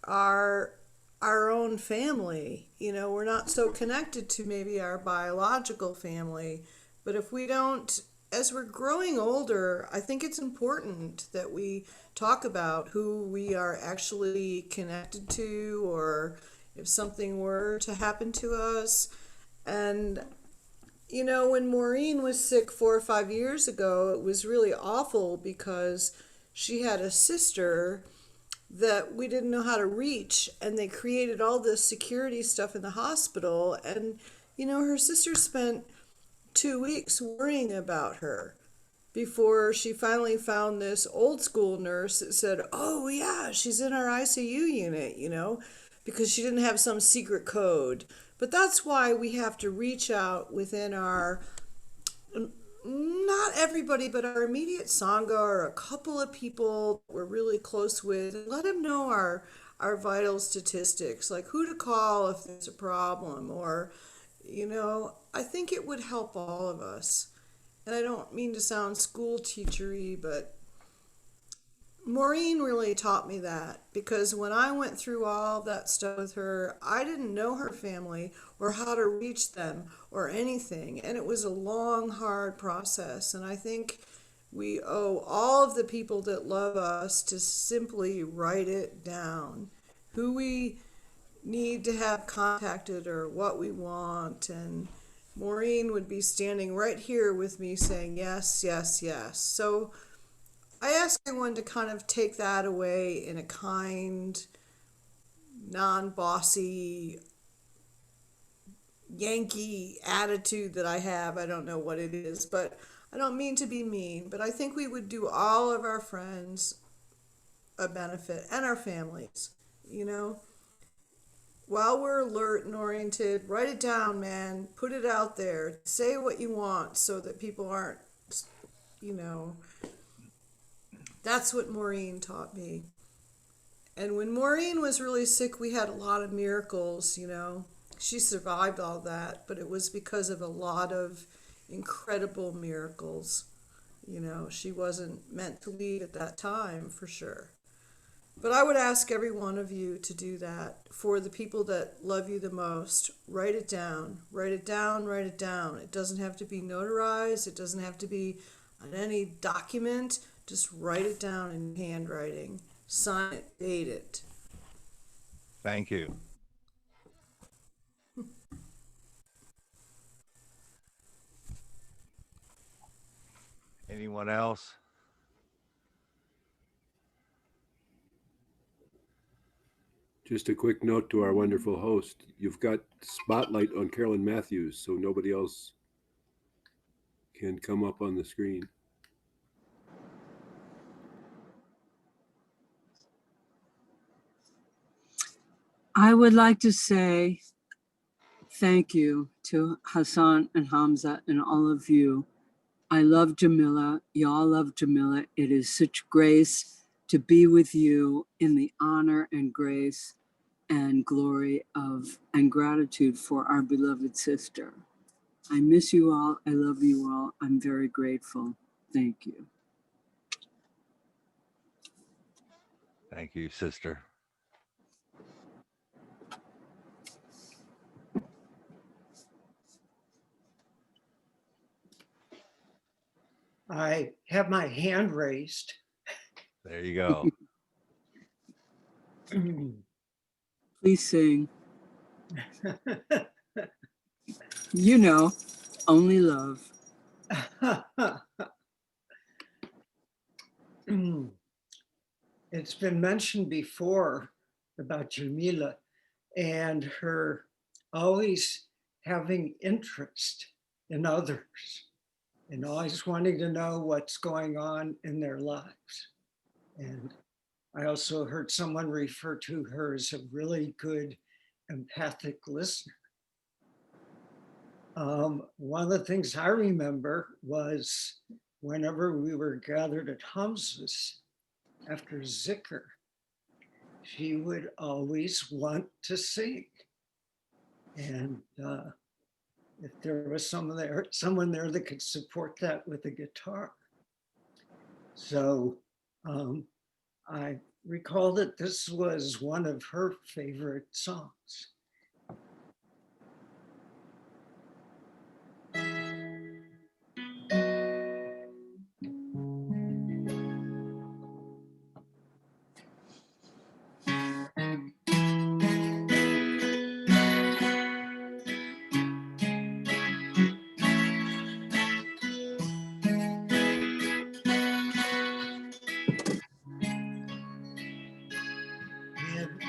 Speaker 2: are our own family. You know, we're not so connected to maybe our biological family, but if we don't, as we're growing older, I think it's important that we talk about who we are actually connected to, or if something were to happen to us. And, you know, when Maureen was sick 4 or 5 years ago, it was really awful because she had a sister that we didn't know how to reach, and they created all this security stuff in the hospital. And, you know, her sister spent 2 weeks worrying about her before she finally found this old school nurse that said, "Oh, yeah, she's in our ICU unit," you know, because she didn't have some secret code. But that's why we have to reach out within our, not everybody, but our immediate Sangha, or a couple of people we're really close with, and let them know our vital statistics, like who to call if there's a problem, or, you know, I think it would help all of us. And I don't mean to sound school teachery, but Maureen really taught me that, because when I went through all that stuff with her, I didn't know her family or how to reach them or anything. And it was a long, hard process. And I think we owe all of the people that love us to simply write it down, who we need to have contacted or what we want. And Maureen would be standing right here with me saying, yes, yes, yes. So I ask everyone to kind of take that away in a kind, non-bossy, Yankee attitude that I have. I don't know what it is, but I don't mean to be mean, but I think we would do all of our friends a benefit, and our families, you know. While we're alert and oriented, write it down, man. Put it out there. Say what you want so that people aren't, you know. That's what Maureen taught me. And when Maureen was really sick, we had a lot of miracles, you know. She survived all that, but it was because of a lot of incredible miracles. You know, she wasn't meant to leave at that time, for sure. But I would ask every one of you to do that for the people that love you the most. Write it down. Write it down. Write it down. It doesn't have to be notarized. It doesn't have to be on any document. Just write it down in handwriting. Sign it. Date it.
Speaker 4: Thank you. Anyone else?
Speaker 8: Just a quick note to our wonderful host. You've got spotlight on Carolyn Matthews, so nobody else can come up on the screen.
Speaker 5: I would like to say thank you to Hassan and Hamza and all of you. I love Jamilla. Y'all love Jamilla. It is such grace to be with you in the honor and grace and glory of and gratitude for our beloved sister. I miss you all. I love you all. I'm very grateful. Thank you.
Speaker 4: Thank you, sister.
Speaker 14: I have my hand raised.
Speaker 4: There you go.
Speaker 5: Please sing. You know, only love.
Speaker 14: It's been mentioned before about Jamila and her always having interest in others and always wanting to know what's going on in their lives. And I also heard someone refer to her as a really good empathic listener. One of the things I remember was whenever we were gathered at Hamza's after Zikr, she would always want to sing. And if there was someone there that could support that with a guitar. So I recall that this was one of her favorite songs.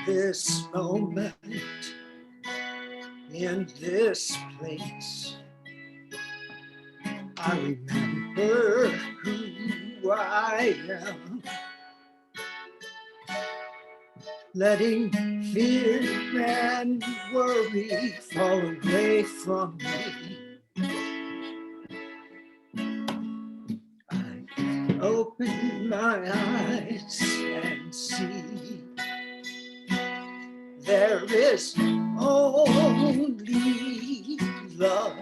Speaker 14: In this moment, in this place, I remember who I am, letting fear and worry fall away from me. I open my eyes and see there is only love.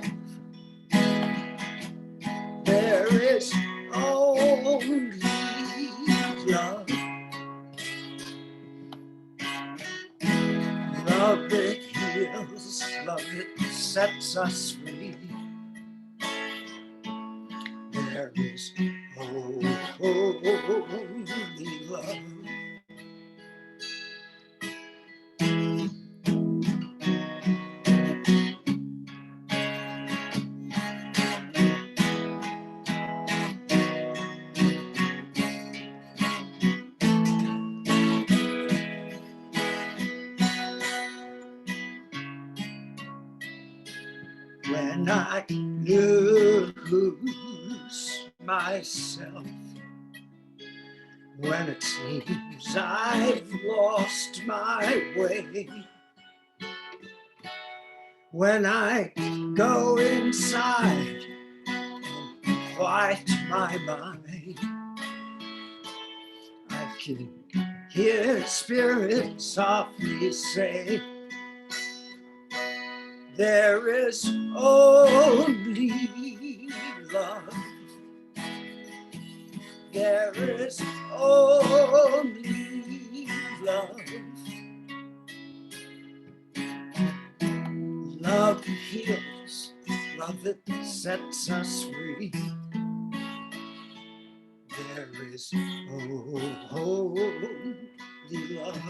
Speaker 14: There is only love. Love that heals, love that sets us free. There is only love. When I lose myself, when it seems I've lost my way, when I go inside and quiet my mind, I can hear spirit softly say, there is only love. There is only love. Love that heals, love that sets us free. There is only love.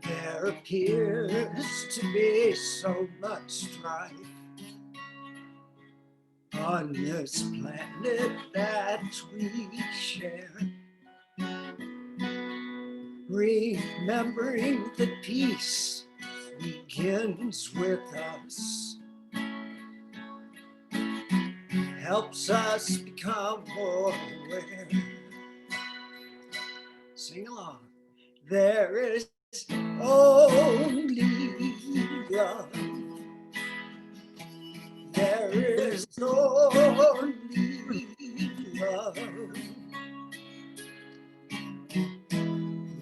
Speaker 14: There appears to be so much strife on this planet that we share. Remembering that peace begins with us helps us become more aware. Sing along. There is only love. There is only love.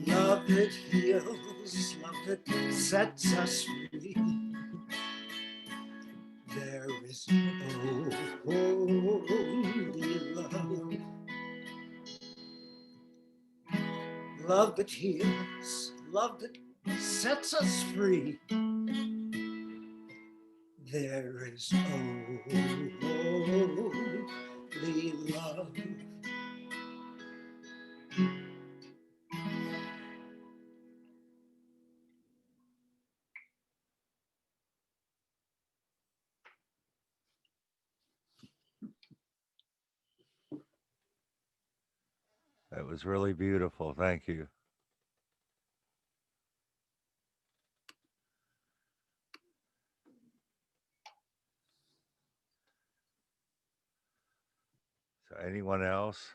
Speaker 14: Love that heals, love that sets us free. There is only love. Love that heals, love that sets us free. There is only love.
Speaker 4: That was really beautiful. Thank you. So anyone else?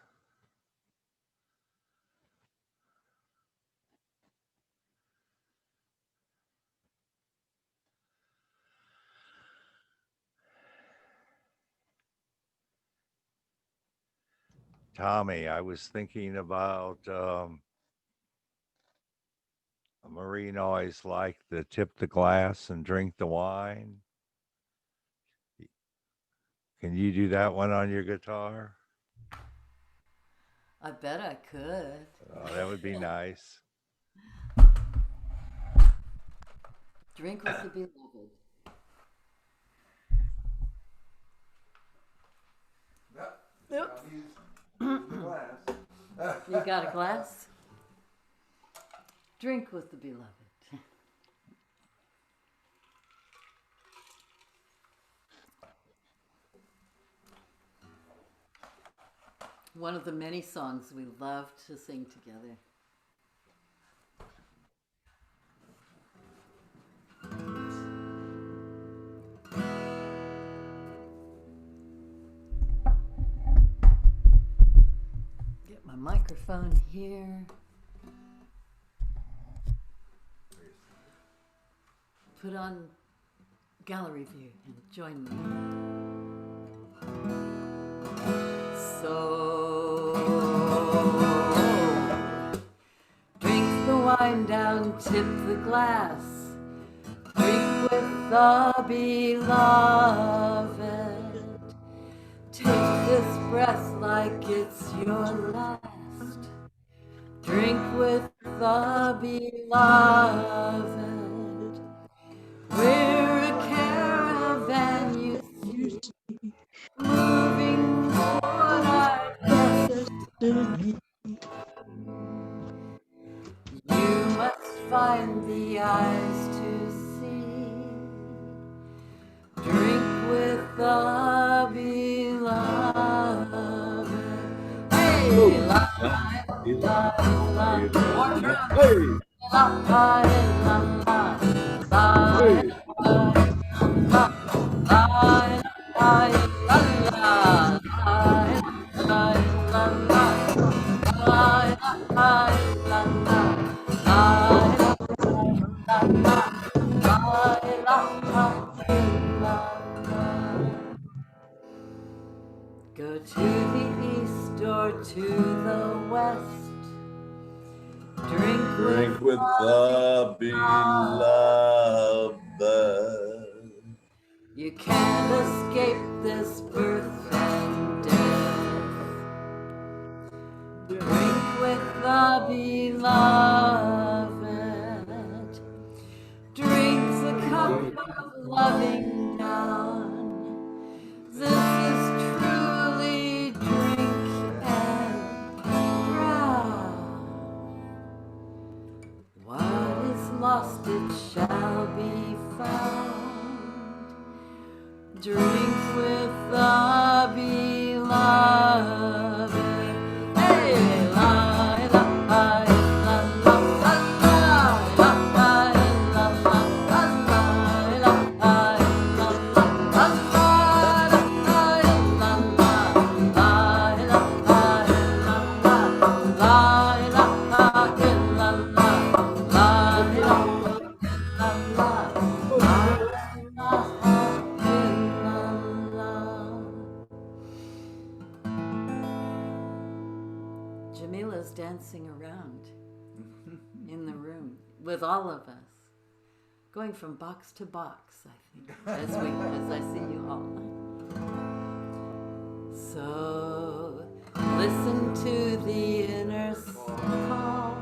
Speaker 4: Tommy, I was thinking about Maureen always liked to tip the glass and drink the wine. Can you do that one on your guitar?
Speaker 6: I bet I could.
Speaker 4: Oh, that would be nice.
Speaker 6: Drink with the beloved.
Speaker 10: Yep.
Speaker 6: You got a glass? Drink with the beloved. One of the many songs we love to sing together. Get my microphone here. Put on gallery view and join me. So drink the wine down, tip the glass, drink with the beloved. Take this breath like it's your last. Drink with the beloved. We're a caravan, you see, moving toward our destiny. You must find the eyes to see. Drink with the beloved. Hey, la la la la, more drum. Hey, la la la la, la la Go to the east or to the west.
Speaker 15: Drink with the beloved.
Speaker 6: You can't escape this birth and death. Drink with the beloved. Drink the cup of loving down. This is truly drink and drown. What is lost, it shall be found. Drink with the beloved. Hey, la la la la la la la la la Jamila's dancing around in the room with all of us, going from box to box, I think, as I see you all. So listen to the inner call.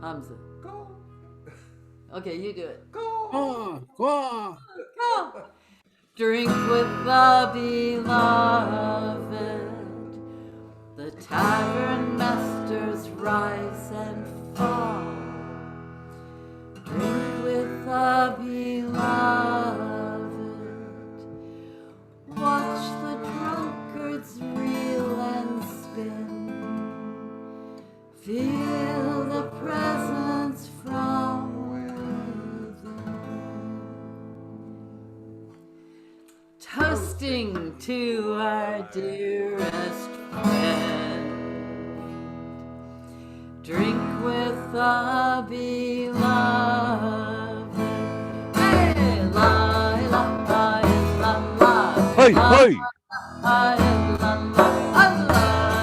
Speaker 6: Hamza. Go. Okay, you do it. Go. Go. Go. Drink with the beloved. The tavern masters rise and fall. Drink with the beloved. Watch the drunkards reel and spin. Feel the presence from within. Toasting to our dearest friend. Drink with the beloved. Hey, la la la la la.
Speaker 4: Hey, hey.
Speaker 6: La la la la.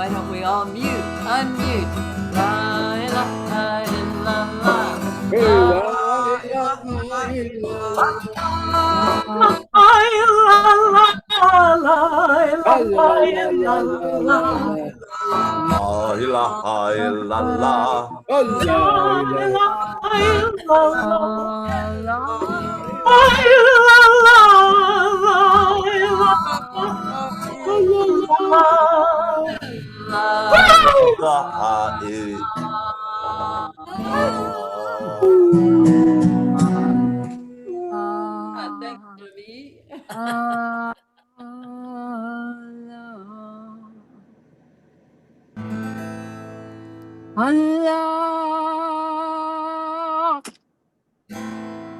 Speaker 6: why don't we all unmute? La la la la Thanks, Jimmy.
Speaker 5: Allah.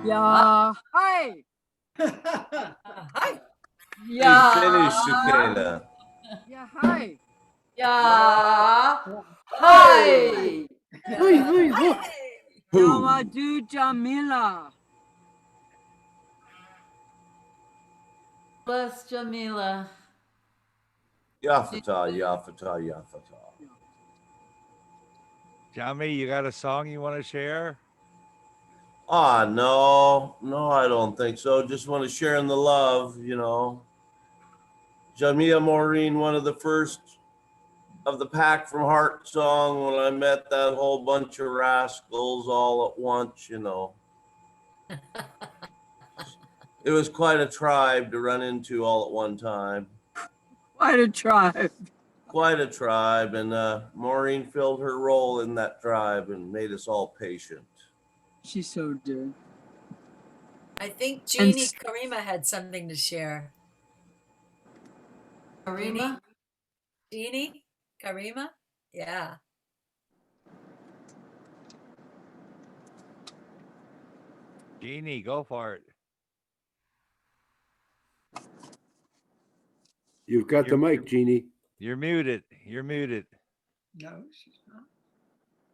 Speaker 5: Yeah. Hi.
Speaker 9: Hi.
Speaker 15: Hey, finish, Sukaina.
Speaker 5: Yeah. Hi.
Speaker 6: Yeah. Hi.
Speaker 5: Yawadu Jamila.
Speaker 6: Bless Jamila.
Speaker 15: Yafata, yafata, yafata.
Speaker 4: Johnny, you got a song you want to share?
Speaker 15: No, I don't think so. Just want to share in the love, Jamilla Maureen, one of the first of the Pack from Heart song when I met that whole bunch of rascals all at once, It was quite a tribe to run into all at one time.
Speaker 5: Quite a tribe.
Speaker 15: Quite a tribe, and Maureen filled her role in that tribe and made us all patient.
Speaker 5: She so did.
Speaker 9: I think Jeannie Karima had something to share.
Speaker 6: Karima?
Speaker 9: Jeannie Karima? Yeah.
Speaker 4: Jeannie, go for it.
Speaker 8: You've got the mic, Jeannie.
Speaker 4: You're muted. You're muted.
Speaker 14: No, she's not.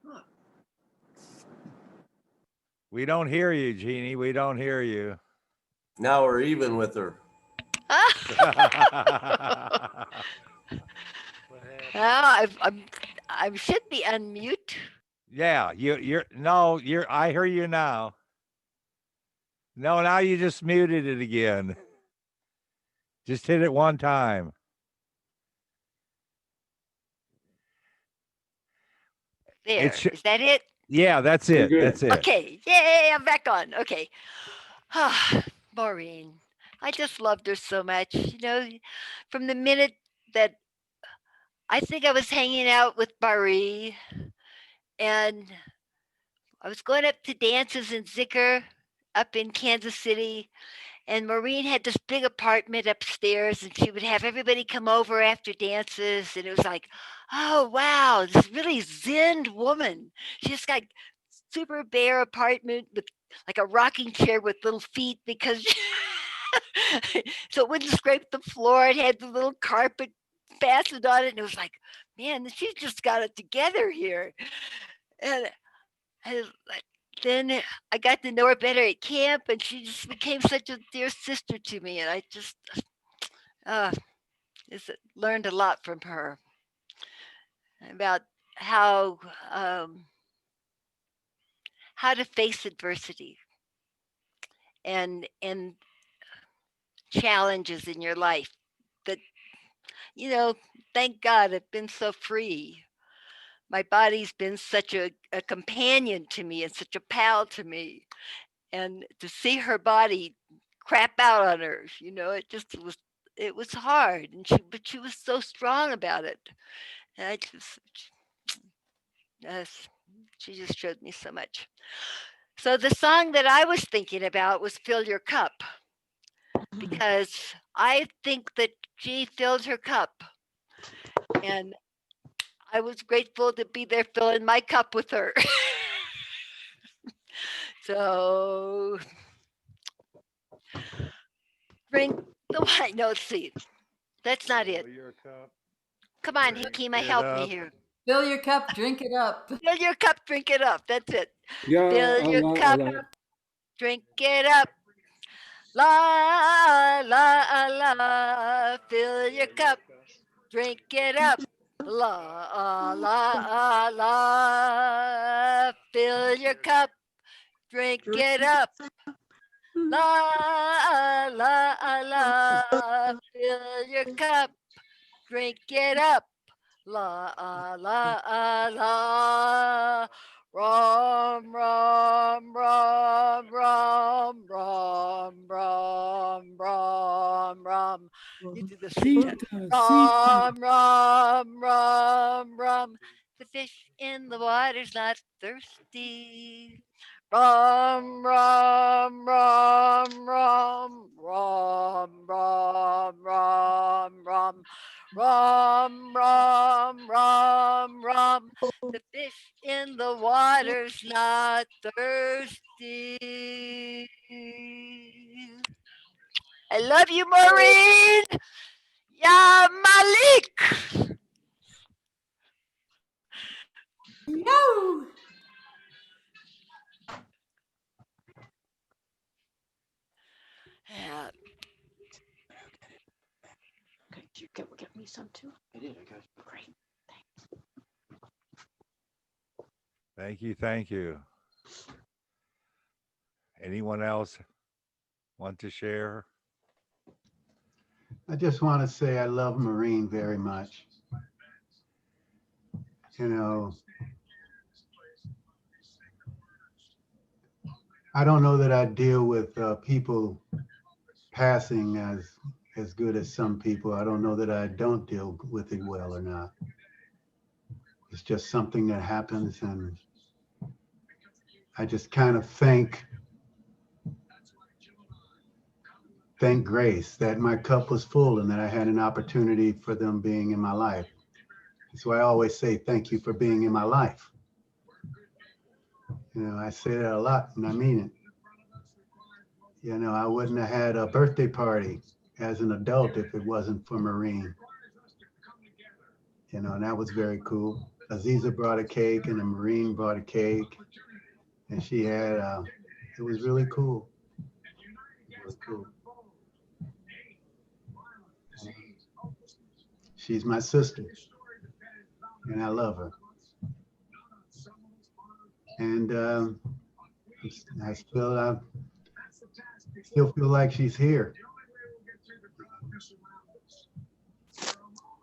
Speaker 14: Huh.
Speaker 4: We don't hear you, Jeannie. We don't hear you.
Speaker 15: Now we're even with her.
Speaker 16: I should be unmute.
Speaker 4: Yeah, I hear you now. No, now you just muted it again. Just hit it one time.
Speaker 16: There. Is that it?
Speaker 4: Yeah, that's it. That's it.
Speaker 16: Okay. Yay, I'm back on. Okay. Maureen. I just loved her so much. From the minute that I think I was hanging out with Barry and I was going up to dances in Zicker up in Kansas City. And Maureen had this big apartment upstairs, and she would have everybody come over after dances. And it was like, oh, wow, this really zen woman. She just got super bare apartment with like a rocking chair with little feet because so it wouldn't scrape the floor. It had the little carpet fastened on it. And it was like, man, she's just got it together here. And then I got to know her better at camp, and she just became such a dear sister to me. And I just learned a lot from her about how to face adversity and challenges in your life. That thank God I've been so free. My body's been such a companion to me and such a pal to me. And to see her body crap out on her, it was hard. But she was so strong about it. And she just showed me so much. So the song that I was thinking about was Fill Your Cup, because I think that she filled her cup. And I was grateful to be there filling my cup with her. So drink the wine. No, let's see. That's not it. Come on, Hakima, help me here.
Speaker 6: Fill your cup, drink it up.
Speaker 16: Fill your cup, drink it up. That's it.
Speaker 8: Yeah,
Speaker 16: Fill your cup, drink it up. La, la, la. Fill your cup, drink it up. La la la, fill your cup, drink it up. La la la, fill your cup, drink it up. La la la, rum rum rum rum rum rum rum rum. You do the singing. Rum rum rum rum. The fish in the water's not thirsty. Rum, rum, rum, rum, rum, rum, rum, rum, rum, rum, rum, rum. The fish in the water's not thirsty. I love you, Maureen. Ya Malik.
Speaker 5: No.
Speaker 16: Yeah.
Speaker 13: Okay, did you get me some too?
Speaker 1: I did, I got you.
Speaker 13: Great.
Speaker 4: Thank you. Thank you. Anyone else want to share?
Speaker 1: I just want to say I love Maureen very much. You know, I don't know that I deal with people passing as good as some people. I don't know that I don't deal with it well or not. It's just something that happens, and I just kind of thank grace that my cup was full and that I had an opportunity for them being in my life. So I always say thank you for being in my life. You know, I say that a lot and I mean it. You know, I wouldn't have had a birthday party as an adult if it wasn't for Maureen. You know, and that was very cool. Aziza brought a cake and Maureen brought a cake, and she had, it was really cool. It was cool. She's my sister, and I love her. And I still feel like she's here.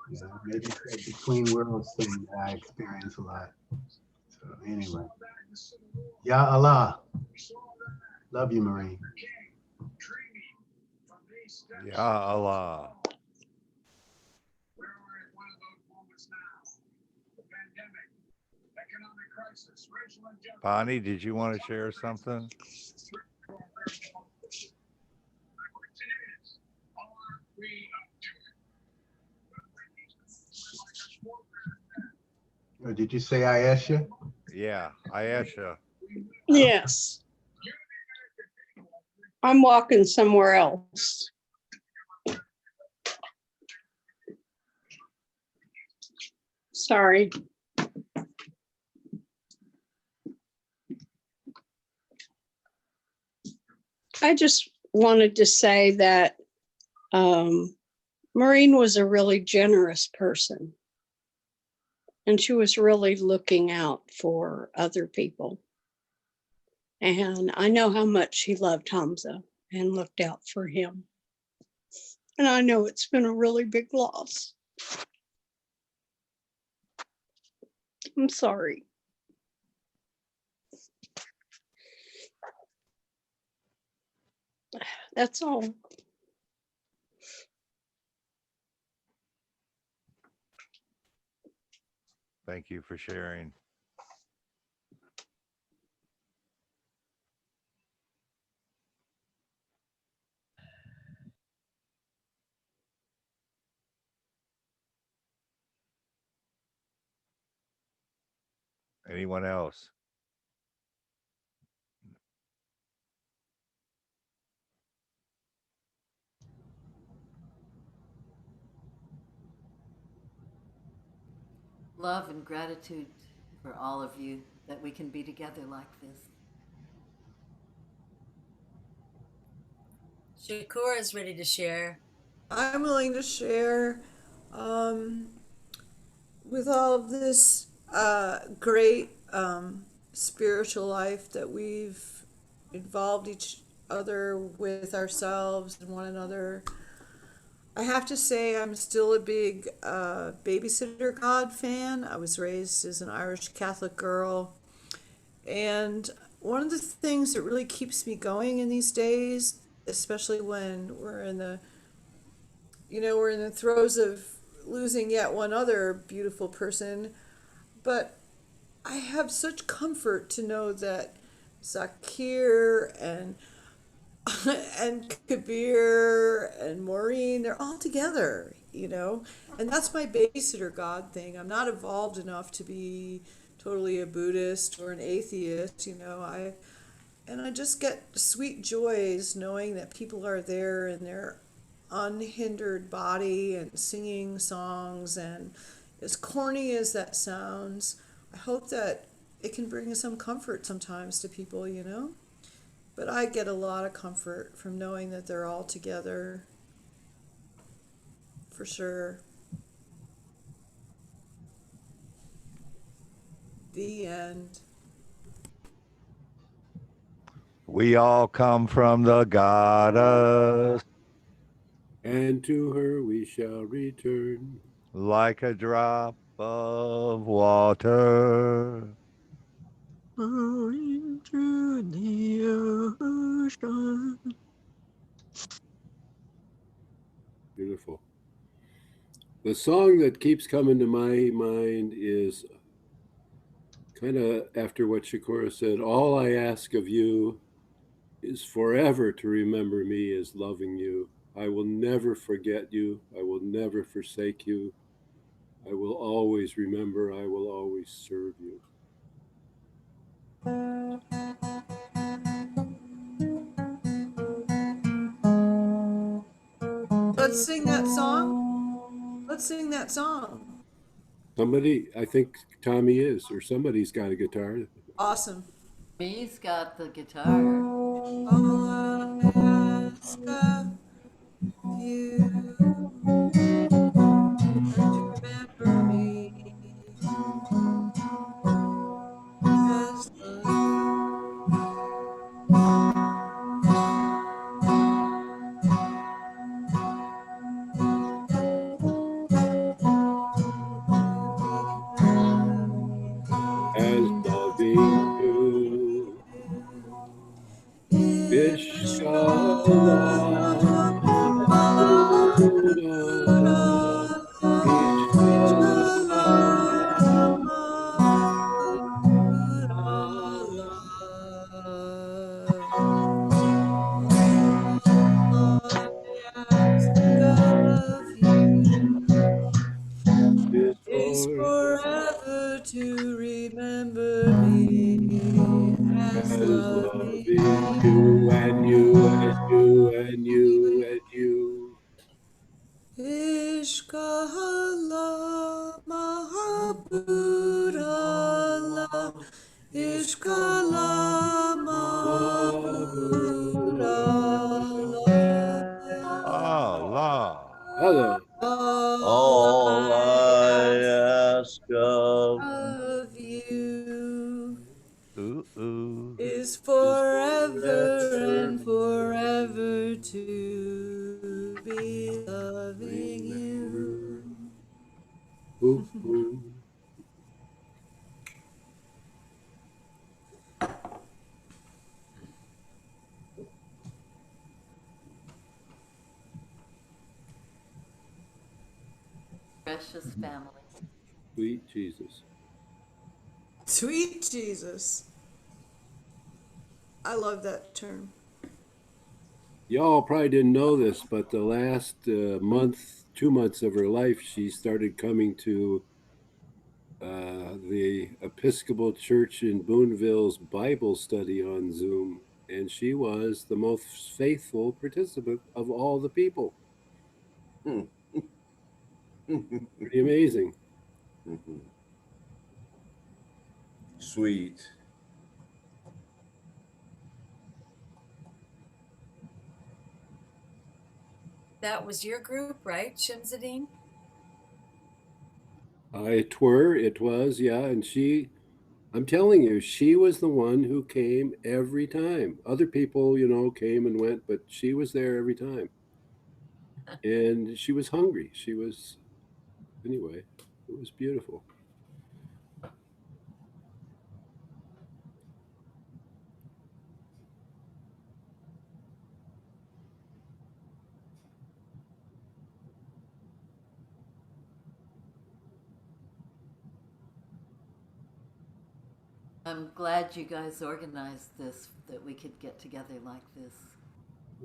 Speaker 1: Yeah, maybe it's a between worlds thing that I experience a lot. So anyway, Ya Allah, love you, Maureen.
Speaker 4: Ya Allah. Bonnie, did you want to share something?
Speaker 1: Or did you say Ayesha?
Speaker 4: Yeah, Ayesha.
Speaker 17: Yes. I'm walking somewhere else. Sorry. I just wanted to say that Maureen was a really generous person. And she was really looking out for other people. And I know how much she loved Hamza and looked out for him. And I know it's been a really big loss. I'm sorry. That's all.
Speaker 4: Thank you for sharing. Anyone else?
Speaker 6: Love and gratitude for all of you that we can be together like this.
Speaker 9: Shakur is ready to share.
Speaker 2: I'm willing to share. with all of this great spiritual life that we've involved each other with ourselves and one another, I have to say I'm still a big Babysitter God fan. I was raised as an Irish Catholic girl. And one of the things that really keeps me going in these days, especially when we're in the throes of losing yet one other beautiful person, but I have such comfort to know that Zakir and Kabir and Maureen, they're all together, and that's my babysitter God thing. I'm not evolved enough to be totally a Buddhist or an atheist, and I just get sweet joys knowing that people are there in their unhindered body and singing songs. And as corny as that sounds, I hope that it can bring some comfort sometimes to people. But I get a lot of comfort from knowing that they're all together, for sure. The end.
Speaker 4: We all come from the goddess,
Speaker 8: And to her we shall return.
Speaker 4: like a drop of water.
Speaker 18: Flowing through the ocean.
Speaker 8: Beautiful. The song that keeps coming to my mind is kind of after what Shakura said. All I ask of you is forever to remember me as loving you. I will never forget you. I will never forsake you. I will always remember. I will always serve you.
Speaker 2: Let's sing that song. Let's sing that song.
Speaker 8: Somebody, I think Tommy is, or somebody's got a guitar.
Speaker 2: Awesome.
Speaker 6: He's got the guitar.
Speaker 2: All I ask of you and to remember me as loving to be
Speaker 8: As loving you. Ishkala Mahabuddha, is
Speaker 2: is
Speaker 8: for
Speaker 2: forever to remember me as
Speaker 8: as
Speaker 2: loving
Speaker 8: loving you and you and you and you and you.
Speaker 2: Ishkala Mahabudala Ishkala Mahabudala
Speaker 4: Allah.
Speaker 8: Allah.
Speaker 18: All I ask of
Speaker 2: of you
Speaker 4: Ooh.
Speaker 2: is
Speaker 18: is
Speaker 2: forever
Speaker 18: forever
Speaker 2: and forever to be loving you.
Speaker 8: Ooh, ooh.
Speaker 6: Precious family.
Speaker 8: Sweet Jesus.
Speaker 2: Sweet Jesus. I love that term.
Speaker 8: Y'all probably didn't know this, but the last month, 2 months of her life, she started coming to the Episcopal Church in Boonville's Bible study on Zoom, and she was the most faithful participant of all the people. Pretty amazing.
Speaker 18: sweet.
Speaker 9: That was your group, right, Shimzadine?
Speaker 8: It was, yeah. And I'm telling you, she was the one who came every time. Other people, came and went, but she was there every time. And she was hungry. Anyway, it was beautiful.
Speaker 6: I'm glad you guys organized this, that we could get together like this.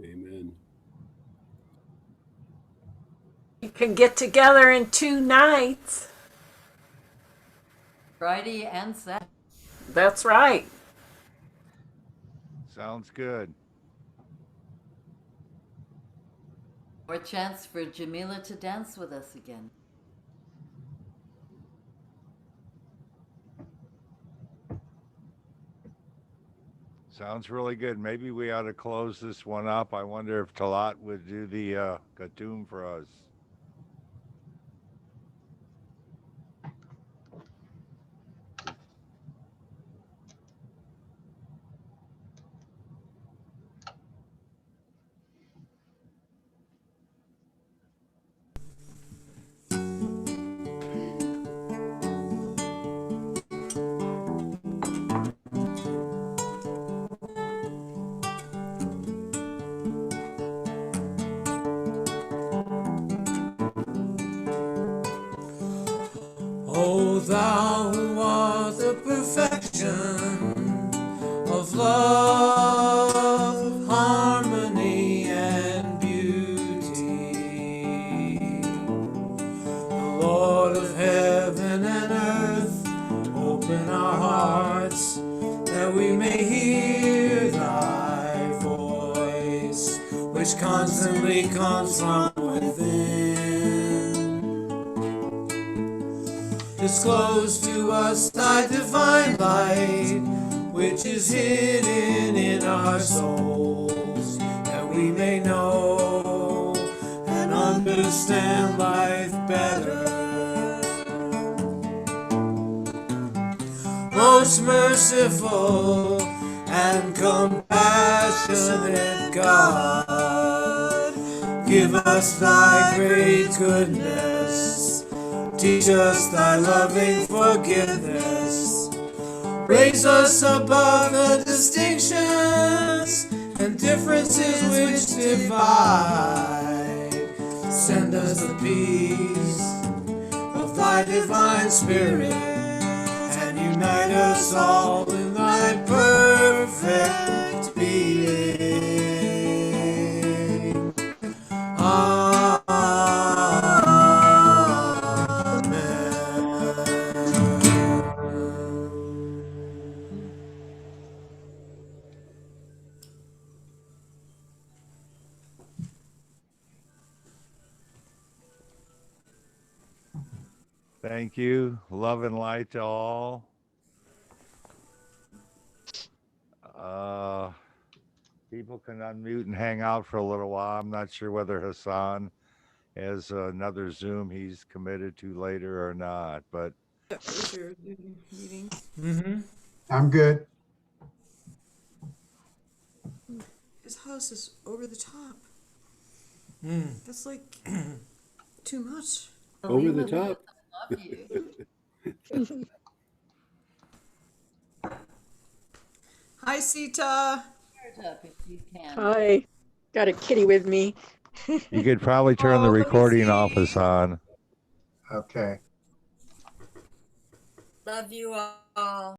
Speaker 8: Amen.
Speaker 10: You can get together in 2 nights.
Speaker 6: Friday and Saturday.
Speaker 10: That's right.
Speaker 4: Sounds good.
Speaker 6: Or chance for Jamilla to dance with us again.
Speaker 4: Sounds really good. Maybe we ought to close this one up. I wonder if Talat would do the Katoom for us.
Speaker 3: O thou who art the perfection of love, harmony, and beauty, the Lord of heaven and earth, open our hearts that we may hear thy voice, which constantly comes from within. Disclose to us thy divine light, which is hidden in our souls, that we may know and understand life better. Most merciful and compassionate God, give us thy great goodness. Teach us thy loving forgiveness. Raise us above the distinctions and differences which divide. Send us the peace of thy divine Spirit and unite us all in thy perfect being.
Speaker 4: Thank you. Love and light to all. People can unmute and hang out for a little while. I'm not sure whether Hassan has another Zoom he's committed to later or not, but
Speaker 2: Is your meeting?
Speaker 3: Mm-hmm.
Speaker 1: I'm good.
Speaker 2: His house is over the top.
Speaker 3: Mm.
Speaker 2: That's like too much.
Speaker 8: Over the top.
Speaker 6: Love you.
Speaker 2: Hi, Sita.
Speaker 6: Up if you can.
Speaker 18: Hi, got a kitty with me.
Speaker 4: you could probably turn the
Speaker 2: Oh, let me
Speaker 4: recording off,
Speaker 2: see.
Speaker 4: Hassan.
Speaker 1: Okay.
Speaker 9: Love you all.